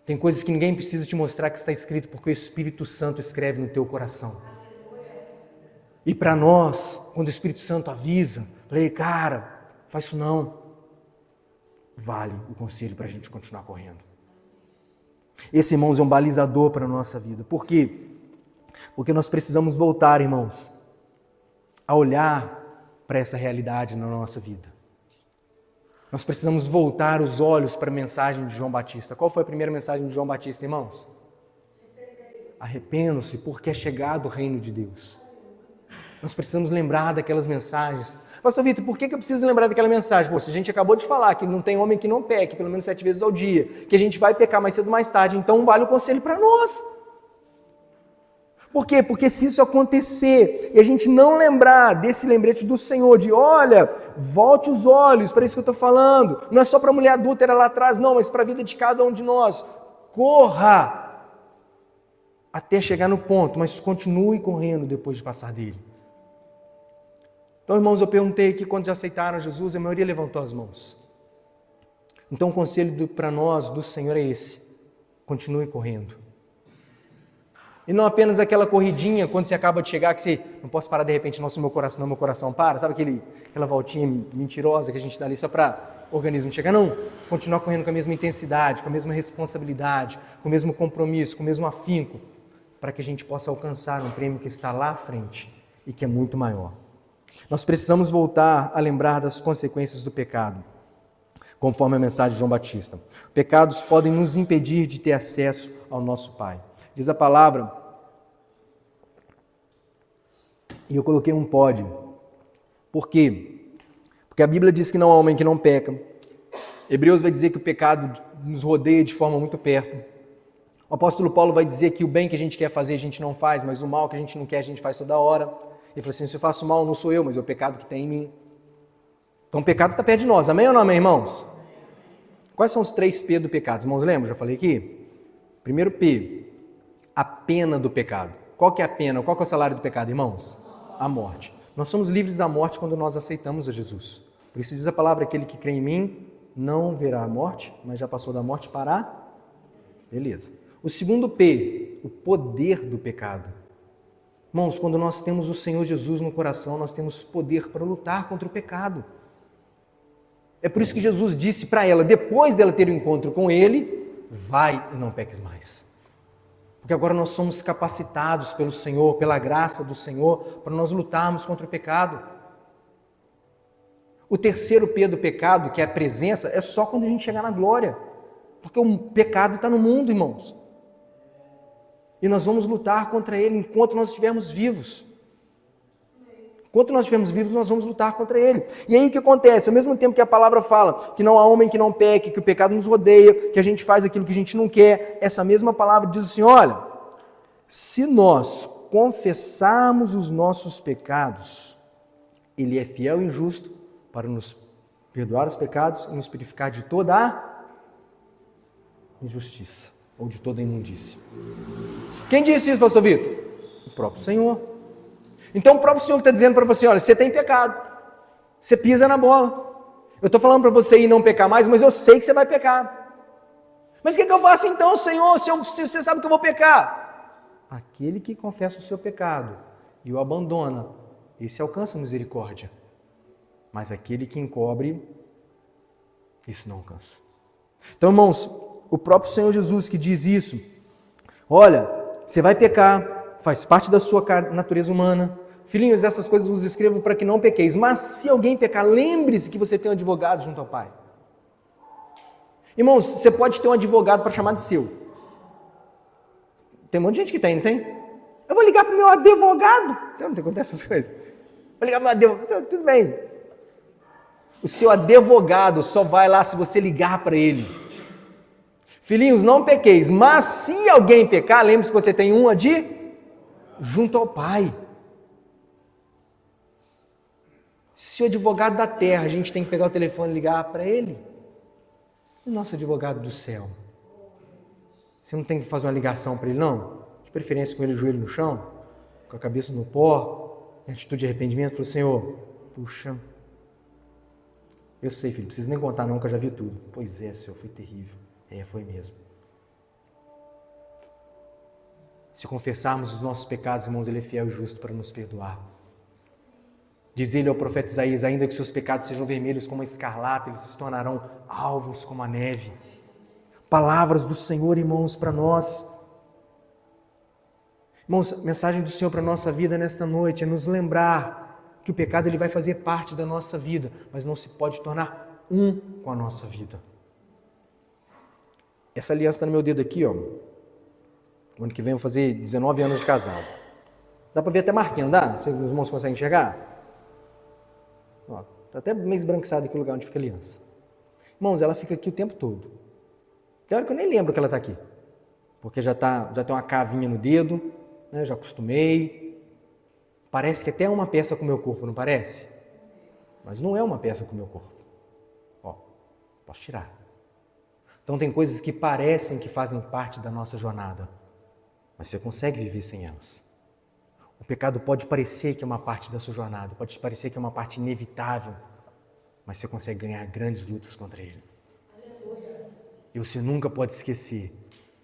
Tem coisas que ninguém precisa te mostrar que está escrito, porque o Espírito Santo escreve no teu coração. E para nós, quando o Espírito Santo avisa, falei, cara, faz isso não. Vale o conselho para a gente continuar correndo. Esse, irmãos, é um balizador para a nossa vida. Por quê? Porque nós precisamos voltar, irmãos, a olhar para essa realidade na nossa vida. Nós precisamos voltar os olhos para a mensagem de João Batista. Qual foi a primeira mensagem de João Batista, irmãos? Arrependam-se, porque é chegado o reino de Deus. Nós precisamos lembrar daquelas mensagens. Pastor Vitor, por que eu preciso lembrar daquela mensagem? Pô, se a gente acabou de falar que não tem homem que não peque, pelo menos 7 vezes ao dia, que a gente vai pecar mais cedo ou mais tarde, então vale o conselho para nós. Por quê? Porque se isso acontecer e a gente não lembrar desse lembrete do Senhor, de olha, volte os olhos, para isso que eu estou falando, não é só para a mulher adúltera lá atrás, não, mas para a vida de cada um de nós. Corra até chegar no ponto, mas continue correndo depois de passar dele. Então, irmãos, eu perguntei aqui quando já aceitaram Jesus, a maioria levantou as mãos. Então, o conselho para nós do Senhor é esse: continue correndo. E não apenas aquela corridinha, quando você acaba de chegar, que você não posso parar de repente, nossa, meu coração para, sabe aquela voltinha mentirosa que a gente dá ali só para o organismo chegar? Não, continuar correndo com a mesma intensidade, com a mesma responsabilidade, com o mesmo compromisso, com o mesmo afinco, para que a gente possa alcançar um prêmio que está lá à frente e que é muito maior. Nós precisamos voltar a lembrar das consequências do pecado, conforme a mensagem de João Batista. Pecados podem nos impedir de ter acesso ao nosso Pai. Diz a palavra, e eu coloquei um pode. Por quê? Porque a Bíblia diz que não há homem que não peca. Hebreus vai dizer que o pecado nos rodeia de forma muito perto. O apóstolo Paulo vai dizer que o bem que a gente quer fazer a gente não faz, mas o mal que a gente não quer a gente faz toda hora. Ele falou assim, se eu faço mal não sou eu, mas é o pecado que tem em mim. Então o pecado está perto de nós, amém ou não amém, irmãos? Quais são os 3 P do pecado? Irmãos, lembram? Já falei aqui? Primeiro P, a pena do pecado. Qual que é a pena? Qual que é o salário do pecado, irmãos? A morte. Nós somos livres da morte quando nós aceitamos a Jesus. Por isso diz a palavra, aquele que crê em mim não verá a morte, mas já passou da morte para a... Beleza. O segundo P, o poder do pecado. Irmãos, quando nós temos o Senhor Jesus no coração, nós temos poder para lutar contra o pecado. É por isso que Jesus disse para ela, depois dela ter o encontro com Ele, vai e não peques mais. Porque agora nós somos capacitados pelo Senhor, pela graça do Senhor, para nós lutarmos contra o pecado. O terceiro P do pecado, que é a presença, é só quando a gente chegar na glória. Porque o pecado está no mundo, irmãos. E nós vamos lutar contra ele enquanto nós estivermos vivos. Enquanto nós estivermos vivos, nós vamos lutar contra ele. E aí o que acontece? Ao mesmo tempo que a palavra fala que não há homem que não peque, que o pecado nos rodeia, que a gente faz aquilo que a gente não quer, essa mesma palavra diz assim, olha, se nós confessarmos os nossos pecados, ele é fiel e justo para nos perdoar os pecados e nos purificar de toda a injustiça ou de toda a imundícia. Quem disse isso, pastor Vitor? O próprio Senhor. Então o próprio Senhor está dizendo para você, olha, você tem pecado, você pisa na bola. Eu estou falando para você ir não pecar mais, mas eu sei que você vai pecar. Mas o que eu faço então, Senhor, se você sabe que eu vou pecar? Aquele que confessa o seu pecado e o abandona, esse alcança misericórdia. Mas aquele que encobre, isso não alcança. Então, irmãos, o próprio Senhor Jesus que diz isso, olha, você vai pecar, faz parte da sua natureza humana. Filhinhos, essas coisas vos escrevo para que não pequeis. Mas se alguém pecar, lembre-se que você tem um advogado junto ao Pai. Irmãos, você pode ter um advogado para chamar de seu. Tem um monte de gente que tem, não tem? Eu vou ligar para o meu advogado. Não acontece essas coisas. Vou ligar para o meu advogado. Tudo bem. O seu advogado só vai lá se você ligar para ele. Filhinhos, não pequeis. Mas se alguém pecar, lembre-se que você tem um junto ao Pai. Se o advogado da terra, a gente tem que pegar o telefone e ligar para ele. E o nosso advogado do céu? Você não tem que fazer uma ligação para ele, não? De preferência com ele, o joelho no chão, com a cabeça no pó, em atitude de arrependimento. Falou, Senhor, puxa, eu sei, filho, não precisa nem contar não, que eu já vi tudo. Pois é, Senhor, foi terrível. Foi mesmo. Se confessarmos os nossos pecados, irmãos, Ele é fiel e justo para nos perdoar. Diz Ele ao profeta Isaías, ainda que seus pecados sejam vermelhos como a escarlata, eles se tornarão alvos como a neve. Palavras do Senhor, irmãos, para nós. Irmãos, a mensagem do Senhor para a nossa vida nesta noite é nos lembrar que o pecado ele vai fazer parte da nossa vida, mas não se pode tornar um com a nossa vida. Essa aliança está no meu dedo aqui, ó. O ano que vem eu vou fazer 19 anos de casado. Dá para ver até marquinha, não dá? Os irmãos conseguem enxergar? Ó, tá até meio esbranquiçado aqui o lugar onde fica a aliança. Irmãos, ela fica aqui o tempo todo. Tem hora que eu nem lembro que ela está aqui. Porque já tem uma cavinha no dedo, né? Já acostumei. Parece que até é uma peça com o meu corpo, não parece? Mas não é uma peça com o meu corpo. Ó, posso tirar. Então tem coisas que parecem que fazem parte da nossa jornada, mas você consegue viver sem elas. O pecado pode parecer que é uma parte da sua jornada, pode parecer que é uma parte inevitável, mas você consegue ganhar grandes lutas contra ele. E você nunca pode esquecer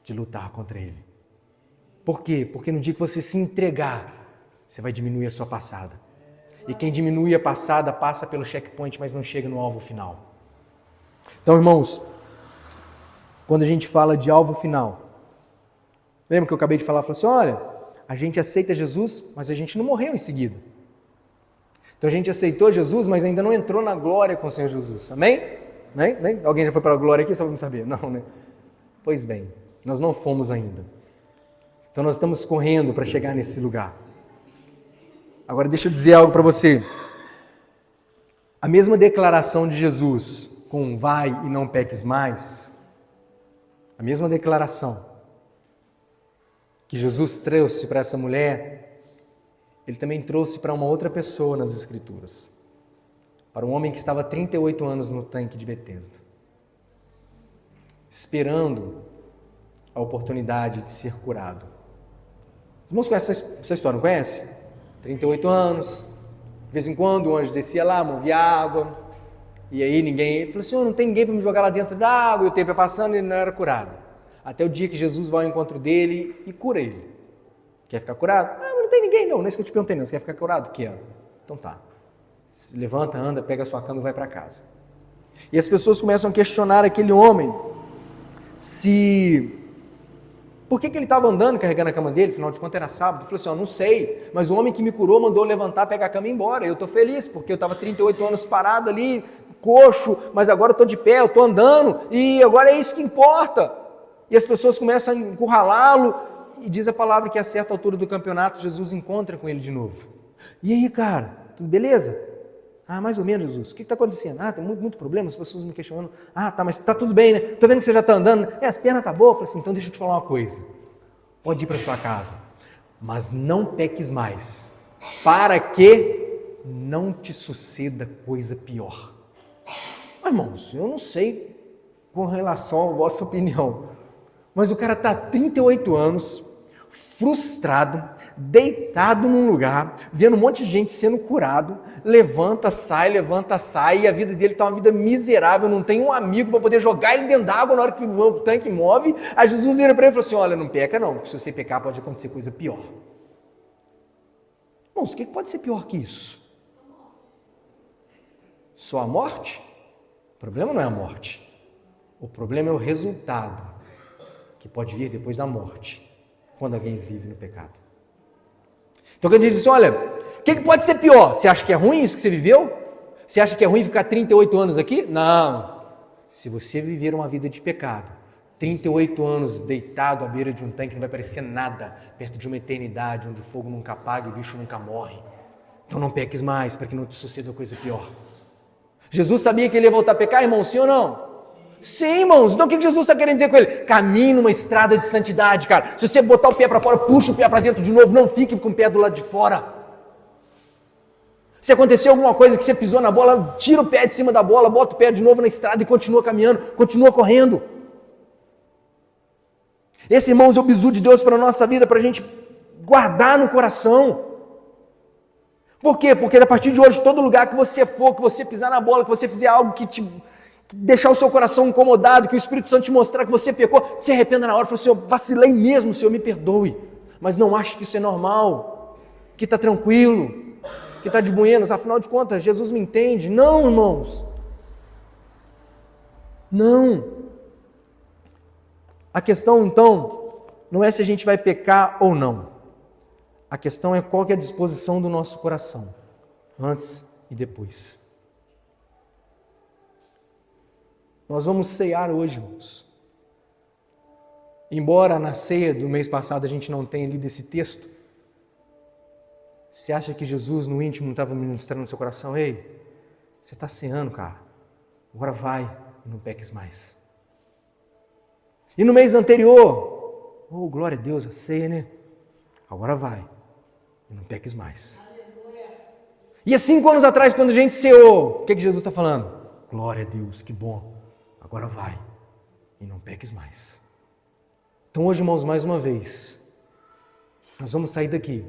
de lutar contra ele. Por quê? Porque no dia que você se entregar, você vai diminuir a sua passada. E quem diminui a passada passa pelo checkpoint, mas não chega no alvo final. Então, irmãos, quando a gente fala de alvo final, lembra que eu acabei de falar? Falei assim, olha, a gente aceita Jesus, mas a gente não morreu em seguida. Então a gente aceitou Jesus, mas ainda não entrou na glória com o Senhor Jesus. Amém? Nem? Alguém já foi para a glória aqui, só para não saber? Não, né? Pois bem, nós não fomos ainda. Então nós estamos correndo para chegar nesse lugar. Agora deixa eu dizer algo para você. A mesma declaração de Jesus com vai e não peques mais, a mesma declaração que Jesus trouxe para essa mulher, Ele também trouxe para uma outra pessoa nas Escrituras. Para um homem que estava 38 anos no tanque de Betesda, esperando a oportunidade de ser curado. Os irmãos conhecem essa história, não conhece? 38 anos, de vez em quando o anjo descia lá, movia água, e aí ele falou assim, não tem ninguém para me jogar lá dentro da água, e o tempo ia passando e ele não era curado. Até o dia que Jesus vai ao encontro dele e cura ele. Quer ficar curado? Mas não tem ninguém não, não é isso que eu te perguntei não, você quer ficar curado? Quero. Então tá. Levanta, anda, pega a sua cama e vai para casa. E as pessoas começam a questionar aquele homem por que ele estava andando carregando a cama dele, afinal de contas era sábado. Ele falou assim, não sei, mas o homem que me curou mandou levantar, pegar a cama e ir embora. Eu estou feliz, porque eu estava 38 anos parado ali, coxo, mas agora eu estou de pé, eu estou andando, e agora é isso que importa. E as pessoas começam a encurralá-lo, e diz a palavra que a certa altura do campeonato, Jesus encontra com ele de novo. E aí, cara, tudo beleza? Mais ou menos, Jesus. O que está acontecendo? Tem muito problema, as pessoas me questionando. Tá, mas está tudo bem, né? Estou vendo que você já está andando. As pernas estão boas. Eu falei assim, então deixa eu te falar uma coisa. Pode ir para sua casa, mas não peques mais, para que não te suceda coisa pior. Mas, irmãos, eu não sei com relação à vossa opinião, mas o cara está há 38 anos, frustrado, deitado num lugar, vendo um monte de gente sendo curado, levanta, sai, e a vida dele está uma vida miserável, não tem um amigo para poder jogar ele dentro d'água na hora que o tanque move. Aí Jesus vira para ele e fala assim, olha, não peca não, porque se você pecar pode acontecer coisa pior. Irmãos, o que pode ser pior que isso? Só a morte? O problema não é a morte, o problema é o resultado que pode vir depois da morte, quando alguém vive no pecado. Então quando ele diz assim, olha, o que pode ser pior? Você acha que é ruim isso que você viveu? Você acha que é ruim ficar 38 anos aqui? Não. Se você viver uma vida de pecado, 38 anos deitado à beira de um tanque, não vai parecer nada perto de uma eternidade onde o fogo nunca apaga e o bicho nunca morre. Então não peques mais para que não te suceda coisa pior. Jesus sabia que ele ia voltar a pecar, irmão, sim ou não? Sim, irmãos. Então o que Jesus está querendo dizer com ele? Caminhe numa estrada de santidade, cara. Se você botar o pé para fora, puxa o pé para dentro de novo, não fique com o pé do lado de fora. Se aconteceu alguma coisa que você pisou na bola, tira o pé de cima da bola, bota o pé de novo na estrada e continua caminhando, continua correndo. Esse, irmãos, é o bizu de Deus para a nossa vida, para a gente guardar no coração. Por quê? Porque a partir de hoje, todo lugar que você for, que você pisar na bola, que você fizer algo que deixar o seu coração incomodado, que o Espírito Santo te mostrar que você pecou, se arrependa na hora, fala, Senhor, vacilei mesmo, Senhor, me perdoe. Mas não ache que isso é normal, que está tranquilo, que está de buenas, afinal de contas, Jesus me entende. Não, irmãos. Não. A questão, então, não é se a gente vai pecar ou não. A questão é qual que é a disposição do nosso coração, antes e depois. Nós vamos ceiar hoje, irmãos. Embora na ceia do mês passado a gente não tenha lido esse texto, você acha que Jesus no íntimo não estava ministrando no seu coração? Ei, você está ceando, cara. Agora vai e não peques mais. E no mês anterior, oh, glória a Deus, a ceia, né? Agora vai e não peques mais. E há 5 anos atrás, quando a gente ceou, o que Jesus está falando? Glória a Deus, que bom. Agora vai e não peques mais. Então hoje, irmãos, mais uma vez, nós vamos sair daqui.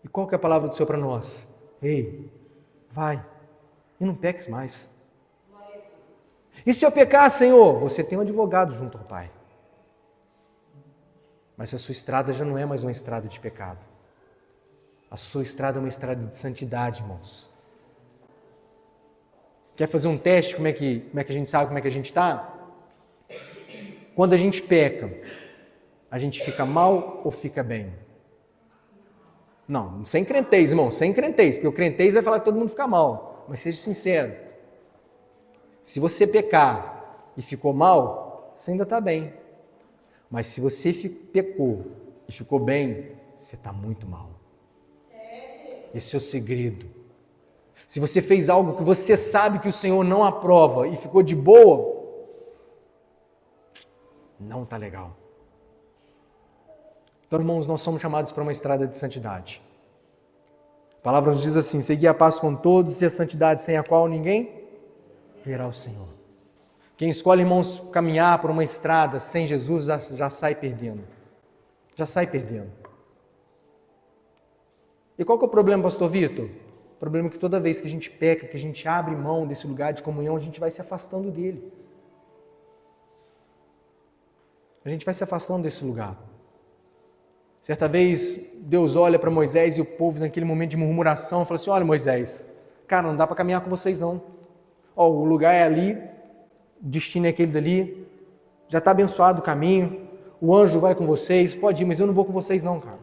E qual que é a palavra do Senhor para nós? Ei, vai e não peques mais. E se eu pecar, Senhor? Você tem um advogado junto ao Pai. Mas a sua estrada já não é mais uma estrada de pecado. A sua estrada é uma estrada de santidade, irmãos. Quer fazer um teste? Como é que a gente sabe como é que a gente está? Quando a gente peca, a gente fica mal ou fica bem? Não, sem crentez, irmão, sem crentez, porque o crentez vai falar que todo mundo fica mal. Mas seja sincero. Se você pecar e ficou mal, você ainda está bem. Mas se você pecou e ficou bem, você está muito mal. Esse é o segredo. Se você fez algo que você sabe que o Senhor não aprova e ficou de boa, não está legal. Então, irmãos, nós somos chamados para uma estrada de santidade. A palavra nos diz assim, seguir a paz com todos e a santidade sem a qual ninguém verá o Senhor. Quem escolhe, irmãos, caminhar por uma estrada sem Jesus já sai perdendo. Já sai perdendo. E qual que é o problema, pastor Vitor? O problema é que toda vez que a gente peca, que a gente abre mão desse lugar de comunhão, a gente vai se afastando dele. A gente vai se afastando desse lugar. Certa vez, Deus olha para Moisés e o povo naquele momento de murmuração fala assim, olha Moisés, cara, não dá para caminhar com vocês não. Ó, o lugar é ali, o destino é aquele dali, já está abençoado o caminho, o anjo vai com vocês, pode ir, mas eu não vou com vocês não, cara.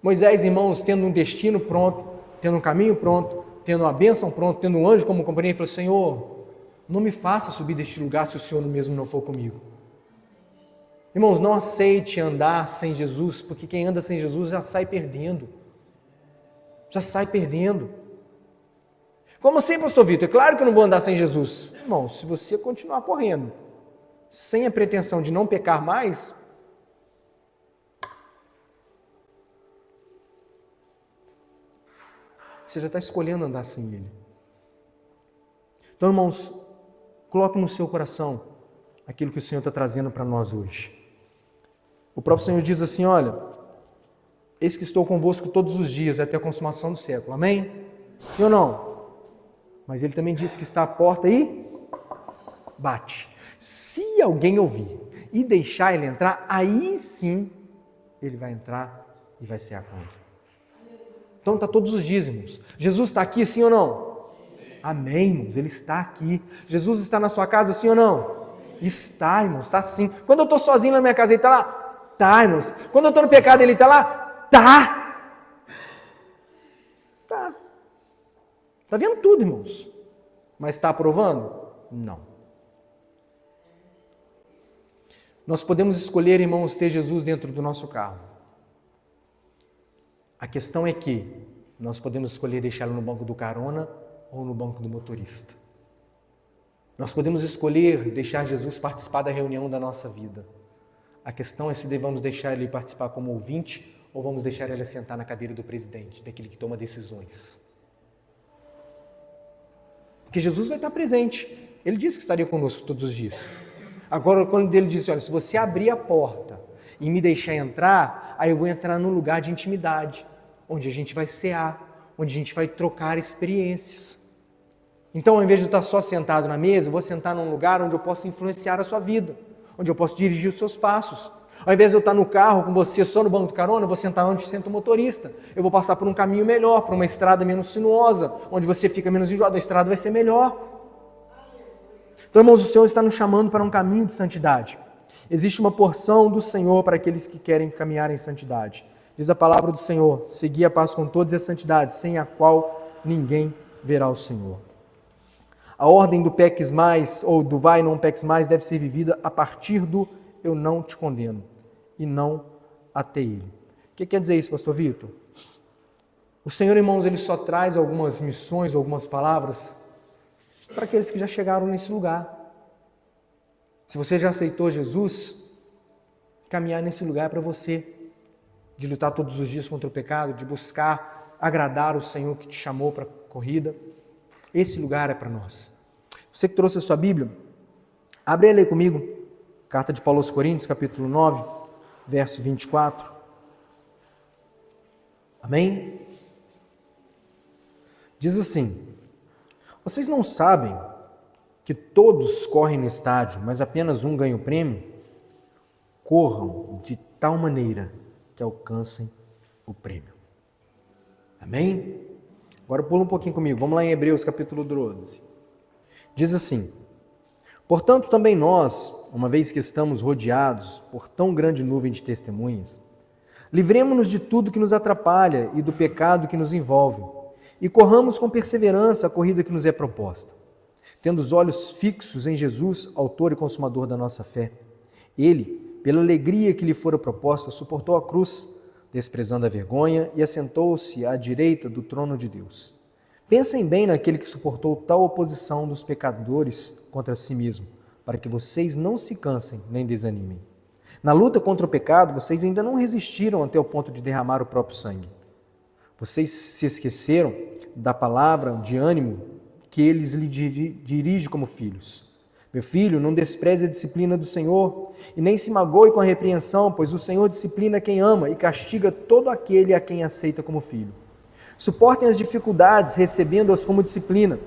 Moisés, irmãos, tendo um destino pronto, tendo um caminho pronto, tendo uma bênção pronta, tendo um anjo como companhia, ele falou, Senhor, não me faça subir deste lugar se o Senhor mesmo não for comigo. Irmãos, não aceite andar sem Jesus, porque quem anda sem Jesus já sai perdendo. Já sai perdendo. Como assim, pastor Vitor? É claro que eu não vou andar sem Jesus. Irmão, se você continuar correndo, sem a pretensão de não pecar mais, você já está escolhendo andar sem Ele. Então, irmãos, coloque no seu coração aquilo que o Senhor está trazendo para nós hoje. O próprio Senhor diz assim, olha, eis que estou convosco todos os dias até a consumação do século. Amém? Sim ou não? Mas Ele também disse que está à porta e bate. Se alguém ouvir e deixar Ele entrar, aí sim Ele vai entrar e vai cear com Ele. Então está todos os dias, irmãos. Jesus está aqui, sim ou não? Amém, irmãos, Ele está aqui. Jesus está na sua casa, sim ou não? Está, irmãos, está sim. Quando eu estou sozinho na minha casa, Ele está lá? Tá, irmãos. Quando eu estou no pecado, Ele está lá? Tá. Tá. Está vendo tudo, irmãos. Mas está aprovando? Não. Nós podemos escolher, irmãos, ter Jesus dentro do nosso carro. A questão é que nós podemos escolher deixá-lo no banco do carona ou no banco do motorista. Nós podemos escolher deixar Jesus participar da reunião da nossa vida. A questão é se devemos deixar Ele participar como ouvinte ou vamos deixar ele sentar na cadeira do presidente, daquele que toma decisões? Porque Jesus vai estar presente. Ele disse que estaria conosco todos os dias. Agora, quando ele disse, olha, se você abrir a porta e me deixar entrar, aí eu vou entrar num lugar de intimidade, onde a gente vai cear, onde a gente vai trocar experiências. Então, ao invés de eu estar só sentado na mesa, eu vou sentar num lugar onde eu posso influenciar a sua vida, onde eu posso dirigir os seus passos. Ao invés de eu estar no carro com você só no banco do carona, eu vou sentar onde senta o motorista. Eu vou passar por um caminho melhor, por uma estrada menos sinuosa, onde você fica menos enjoado, a estrada vai ser melhor. Então, irmãos, o Senhor está nos chamando para um caminho de santidade. Existe uma porção do Senhor para aqueles que querem caminhar em santidade. Diz a palavra do Senhor, segui a paz com todos e a santidade, sem a qual ninguém verá o Senhor. A ordem do peques mais, ou do vai não peques mais, deve ser vivida a partir do eu não te condeno, e não até ele. O que quer dizer isso, pastor Vitor? O Senhor, irmãos, ele só traz algumas missões, algumas palavras para aqueles que já chegaram nesse lugar. Se você já aceitou Jesus, caminhar nesse lugar é para você, de lutar todos os dias contra o pecado, de buscar agradar o Senhor que te chamou para a corrida. Esse lugar é para nós. Você que trouxe a sua Bíblia, abre ela aí comigo, carta de Paulo aos Coríntios, capítulo 9, verso 24. Amém? Diz assim: vocês não sabem que todos correm no estádio, mas apenas um ganha o prêmio? Corram de tal maneira que alcancem o prêmio. Amém? Agora pula um pouquinho comigo, vamos lá em Hebreus capítulo 12. Diz assim: portanto também nós, uma vez que estamos rodeados por tão grande nuvem de testemunhas, livremo-nos de tudo que nos atrapalha e do pecado que nos envolve, e corramos com perseverança a corrida que nos é proposta, tendo os olhos fixos em Jesus, autor e consumador da nossa fé. Ele, pela alegria que lhe fora proposta, suportou a cruz, desprezando a vergonha, e assentou-se à direita do trono de Deus. Pensem bem naquele que suportou tal oposição dos pecadores contra si mesmo, para que vocês não se cansem nem desanimem. Na luta contra o pecado, vocês ainda não resistiram até o ponto de derramar o próprio sangue. Vocês se esqueceram da palavra de ânimo que eles lhe dirige como filhos. Meu filho, não despreze a disciplina do Senhor e nem se magoe com a repreensão, pois o Senhor disciplina quem ama e castiga todo aquele a quem aceita como filho. Suportem as dificuldades, recebendo-as como disciplina.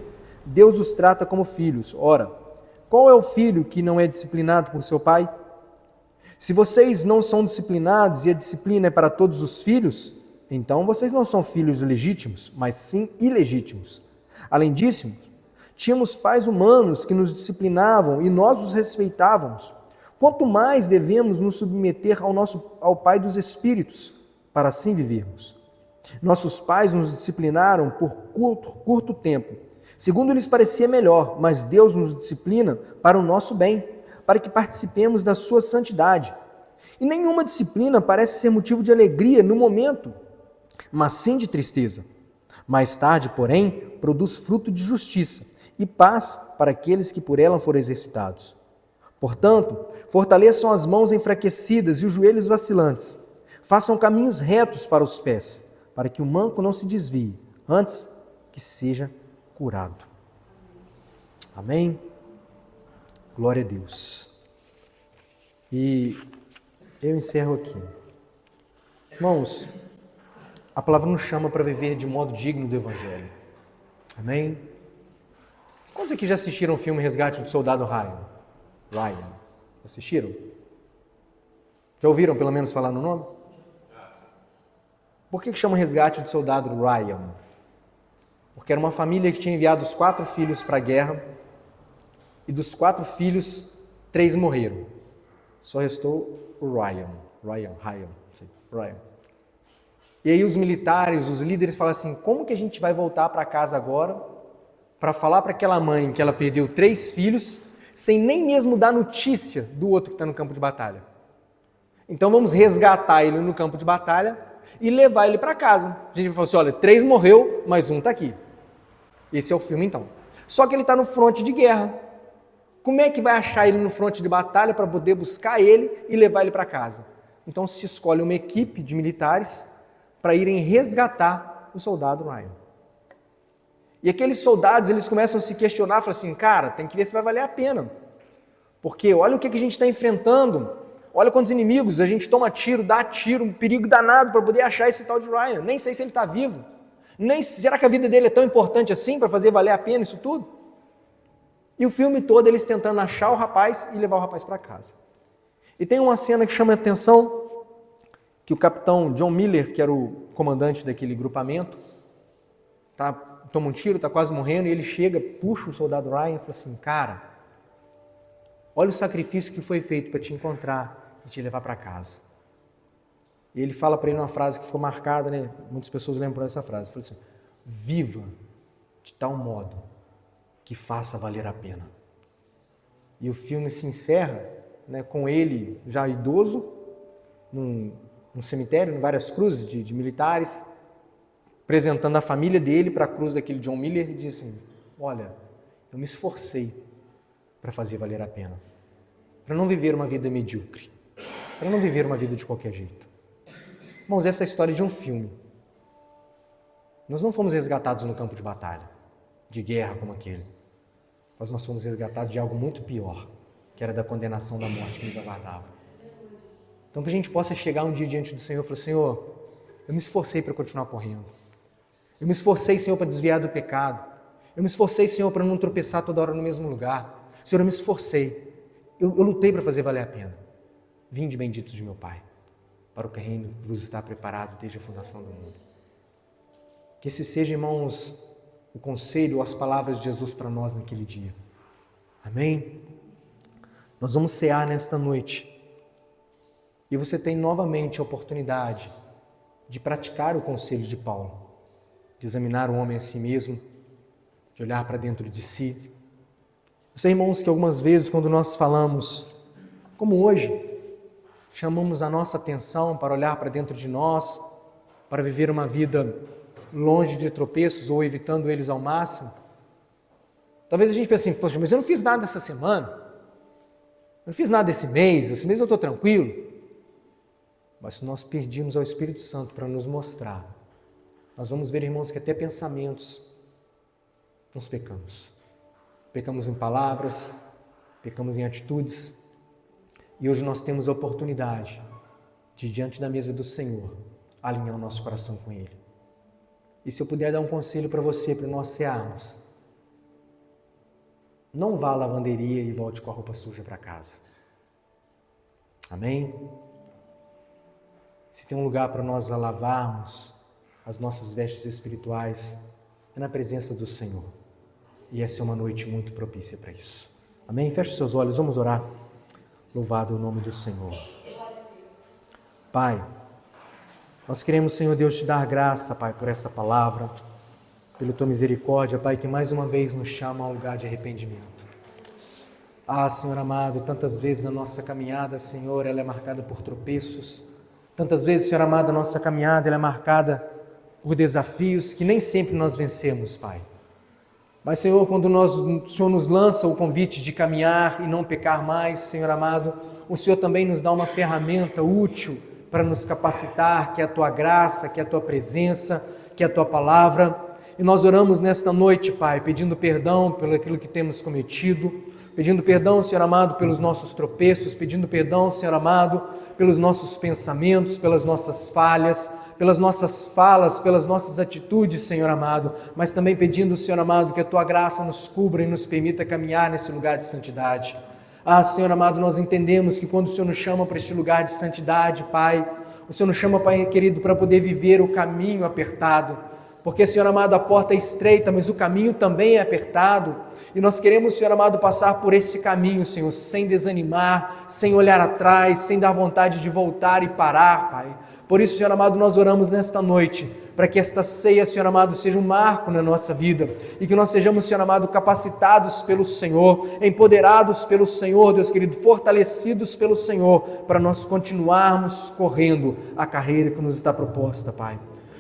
Deus os trata como filhos. Ora, qual é o filho que não é disciplinado por seu pai? Se vocês não são disciplinados e a disciplina é para todos os filhos, então vocês não são filhos legítimos, mas sim ilegítimos. Além disso, tínhamos pais humanos que nos disciplinavam e nós os respeitávamos. Quanto mais devemos nos submeter ao Pai dos Espíritos, para assim vivermos. Nossos pais nos disciplinaram por curto tempo, segundo lhes parecia melhor, mas Deus nos disciplina para o nosso bem, para que participemos da sua santidade. E nenhuma disciplina parece ser motivo de alegria no momento, mas sim de tristeza. Mais tarde, porém, produz fruto de justiça e paz para aqueles que por ela foram exercitados. Portanto, fortaleçam as mãos enfraquecidas e os joelhos vacilantes. Façam caminhos retos para os pés, para que o manco não se desvie, antes que seja curado. Amém? Glória a Deus. E eu encerro aqui. Irmãos, a palavra nos chama para viver de modo digno do Evangelho. Amém? Quantos aqui já assistiram o filme Resgate do Soldado Ryan? Assistiram? Já ouviram pelo menos falar no nome? Por que chama Resgate do Soldado Ryan? Porque era uma família que tinha enviado os 4 filhos para a guerra e dos 4 filhos, 3 morreram. Só restou o Ryan. E aí os militares, os líderes falam assim, como que a gente vai voltar para casa agora para falar para aquela mãe que ela perdeu 3 filhos sem nem mesmo dar notícia do outro que está no campo de batalha? Então vamos resgatar ele no campo de batalha e levar ele para casa. A gente falou assim, olha, 3 morreu, mas 1 está aqui. Esse é o filme então. Só que ele está no fronte de guerra. Como é que vai achar ele no fronte de batalha para poder buscar ele e levar ele para casa? Então se escolhe uma equipe de militares para irem resgatar o soldado Ryan. E aqueles soldados, eles começam a se questionar, falam assim, cara, tem que ver se vai valer a pena. Porque olha o que a gente está enfrentando, olha quantos inimigos, a gente toma tiro, dá tiro, um perigo danado para poder achar esse tal de Ryan. Nem sei se ele está vivo. Será que a vida dele é tão importante assim para fazer valer a pena isso tudo? E o filme todo eles tentando achar o rapaz e levar o rapaz para casa. E tem uma cena que chama a atenção, que o capitão John Miller, que era o comandante daquele grupamento, toma um tiro, está quase morrendo, e ele chega, puxa o soldado Ryan e fala assim, cara, olha o sacrifício que foi feito para te encontrar e te levar para casa. E ele fala para ele uma frase que ficou marcada, né? Muitas pessoas lembram dessa frase. Ele falou assim, viva de tal modo que faça valer a pena. E o filme se encerra, né, com ele já idoso, num cemitério, em várias cruzes de militares, apresentando a família dele para a cruz daquele John Miller e diz assim, olha, eu me esforcei para fazer valer a pena, para não viver uma vida medíocre, para não viver uma vida de qualquer jeito. Irmãos, essa é a história de um filme. Nós não fomos resgatados no campo de batalha, de guerra como aquele, mas nós fomos resgatados de algo muito pior, que era da condenação da morte que nos aguardava. Então que a gente possa chegar um dia diante do Senhor e falar, Senhor, eu me esforcei para continuar correndo. Eu me esforcei, Senhor, para desviar do pecado. Eu me esforcei, Senhor, para não tropeçar toda hora no mesmo lugar. Senhor, eu me esforcei. Eu lutei para fazer valer a pena. Vinde, benditos de meu Pai, para o reino que vos está preparado desde a fundação do mundo. Que esse seja, irmãos, o conselho, as palavras de Jesus para nós naquele dia. Amém? Nós vamos cear nesta noite. E você tem novamente a oportunidade de praticar o conselho de Paulo, de examinar o homem a si mesmo, de olhar para dentro de si. Eu sei, irmãos, que algumas vezes quando nós falamos, como hoje, chamamos a nossa atenção para olhar para dentro de nós, para viver uma vida longe de tropeços ou evitando eles ao máximo. Talvez a gente pense assim, poxa, mas eu não fiz nada essa semana, eu não fiz nada esse mês eu estou tranquilo. Mas se nós pedimos ao Espírito Santo para nos mostrar, nós vamos ver, irmãos, que até pensamentos nós pecamos. Pecamos em palavras, pecamos em atitudes. E hoje nós temos a oportunidade de, diante da mesa do Senhor, alinhar o nosso coração com Ele. E se eu puder dar um conselho para você, para nós cearmos, não vá à lavanderia e volte com a roupa suja para casa. Amém? Se tem um lugar para nós lavarmos as nossas vestes espirituais, é na presença do Senhor. E essa é uma noite muito propícia para isso. Amém? Feche seus olhos, vamos orar. Louvado o nome do Senhor. Pai, nós queremos, Senhor Deus, te dar graça, Pai, por essa palavra, pela tua misericórdia, Pai, que mais uma vez nos chama a um lugar de arrependimento. Ah, Senhor amado, tantas vezes a nossa caminhada, Senhor, ela é marcada por tropeços. Tantas vezes, Senhor amado, a nossa caminhada ela é marcada por desafios que nem sempre nós vencemos, Pai. Mas, Senhor, quando o Senhor nos lança o convite de caminhar e não pecar mais, Senhor amado, o Senhor também nos dá uma ferramenta útil para nos capacitar, que é a Tua graça, que é a Tua presença, que é a Tua palavra. E nós oramos nesta noite, Pai, pedindo perdão pelo aquilo que temos cometido, pedindo perdão, Senhor amado, pelos nossos tropeços, pedindo perdão, Senhor amado, pelos nossos pensamentos, pelas nossas falhas, pelas nossas falas, pelas nossas atitudes, Senhor amado, mas também pedindo, Senhor amado, que a Tua graça nos cubra e nos permita caminhar nesse lugar de santidade. Ah, Senhor amado, nós entendemos que quando o Senhor nos chama para este lugar de santidade, Pai, o Senhor nos chama, Pai querido, para poder viver o caminho apertado, porque, Senhor amado, a porta é estreita, mas o caminho também é apertado. E nós queremos, Senhor amado, passar por esse caminho, Senhor, sem desanimar, sem olhar atrás, sem dar vontade de voltar e parar, Pai. Por isso, Senhor amado, nós oramos nesta noite, para que esta ceia, Senhor amado, seja um marco na nossa vida, e que nós sejamos, Senhor amado, capacitados pelo Senhor, empoderados pelo Senhor, Deus querido, fortalecidos pelo Senhor, para nós continuarmos correndo a carreira que nos está proposta, Pai.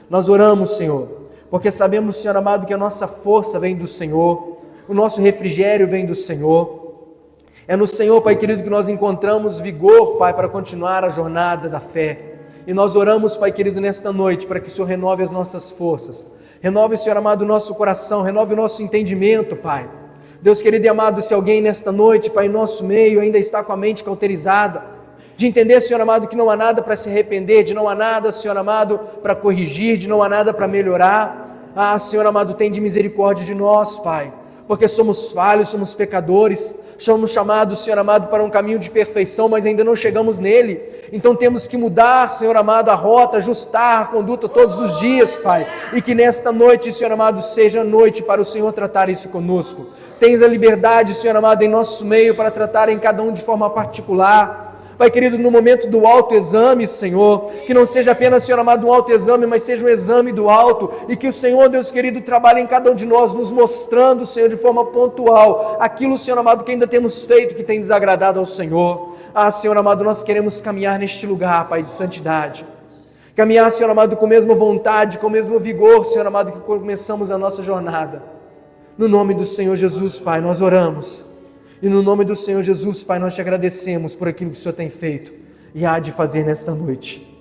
Nós oramos, Senhor, porque sabemos, Senhor amado, que a nossa força vem do Senhor, o nosso refrigério vem do Senhor, É no Senhor, Pai querido, que nós encontramos vigor, Pai, para continuar a jornada da fé. E nós oramos, Pai querido, nesta noite, para que o Senhor renove as nossas forças. Renove, Senhor amado, o nosso coração, renove o nosso entendimento, Pai. Deus querido e amado, se alguém nesta noite, Pai, em nosso meio, ainda está com a mente cauterizada, de entender, Senhor amado, que não há nada para se arrepender, de não há nada, Senhor amado, para corrigir, de não há nada para melhorar. Ah, Senhor amado, tem de misericórdia de nós, Pai, porque somos falhos, somos pecadores, somos chamados, Senhor amado, para um caminho de perfeição, mas ainda não chegamos nele. Então temos que mudar, Senhor amado, a rota, ajustar a conduta todos os dias, Pai, e que nesta noite, Senhor amado, seja noite para o Senhor tratar isso conosco. Tens a liberdade, Senhor amado, em nosso meio para tratar em cada um de forma particular. Pai querido, no momento do autoexame, Senhor, que não seja apenas, Senhor amado, um autoexame, mas seja um exame do alto, e que o Senhor, Deus querido, trabalhe em cada um de nós, nos mostrando, Senhor, de forma pontual, aquilo, Senhor amado, que ainda temos feito, que tem desagradado ao Senhor. Ah, Senhor amado, nós queremos caminhar neste lugar, Pai, de santidade. Caminhar, Senhor amado, com a mesma vontade, com o mesmo vigor, Senhor amado, que começamos a nossa jornada. No nome do Senhor Jesus, Pai, nós oramos. E no nome do Senhor Jesus, Pai, nós te agradecemos por aquilo que o Senhor tem feito e há de fazer nesta noite.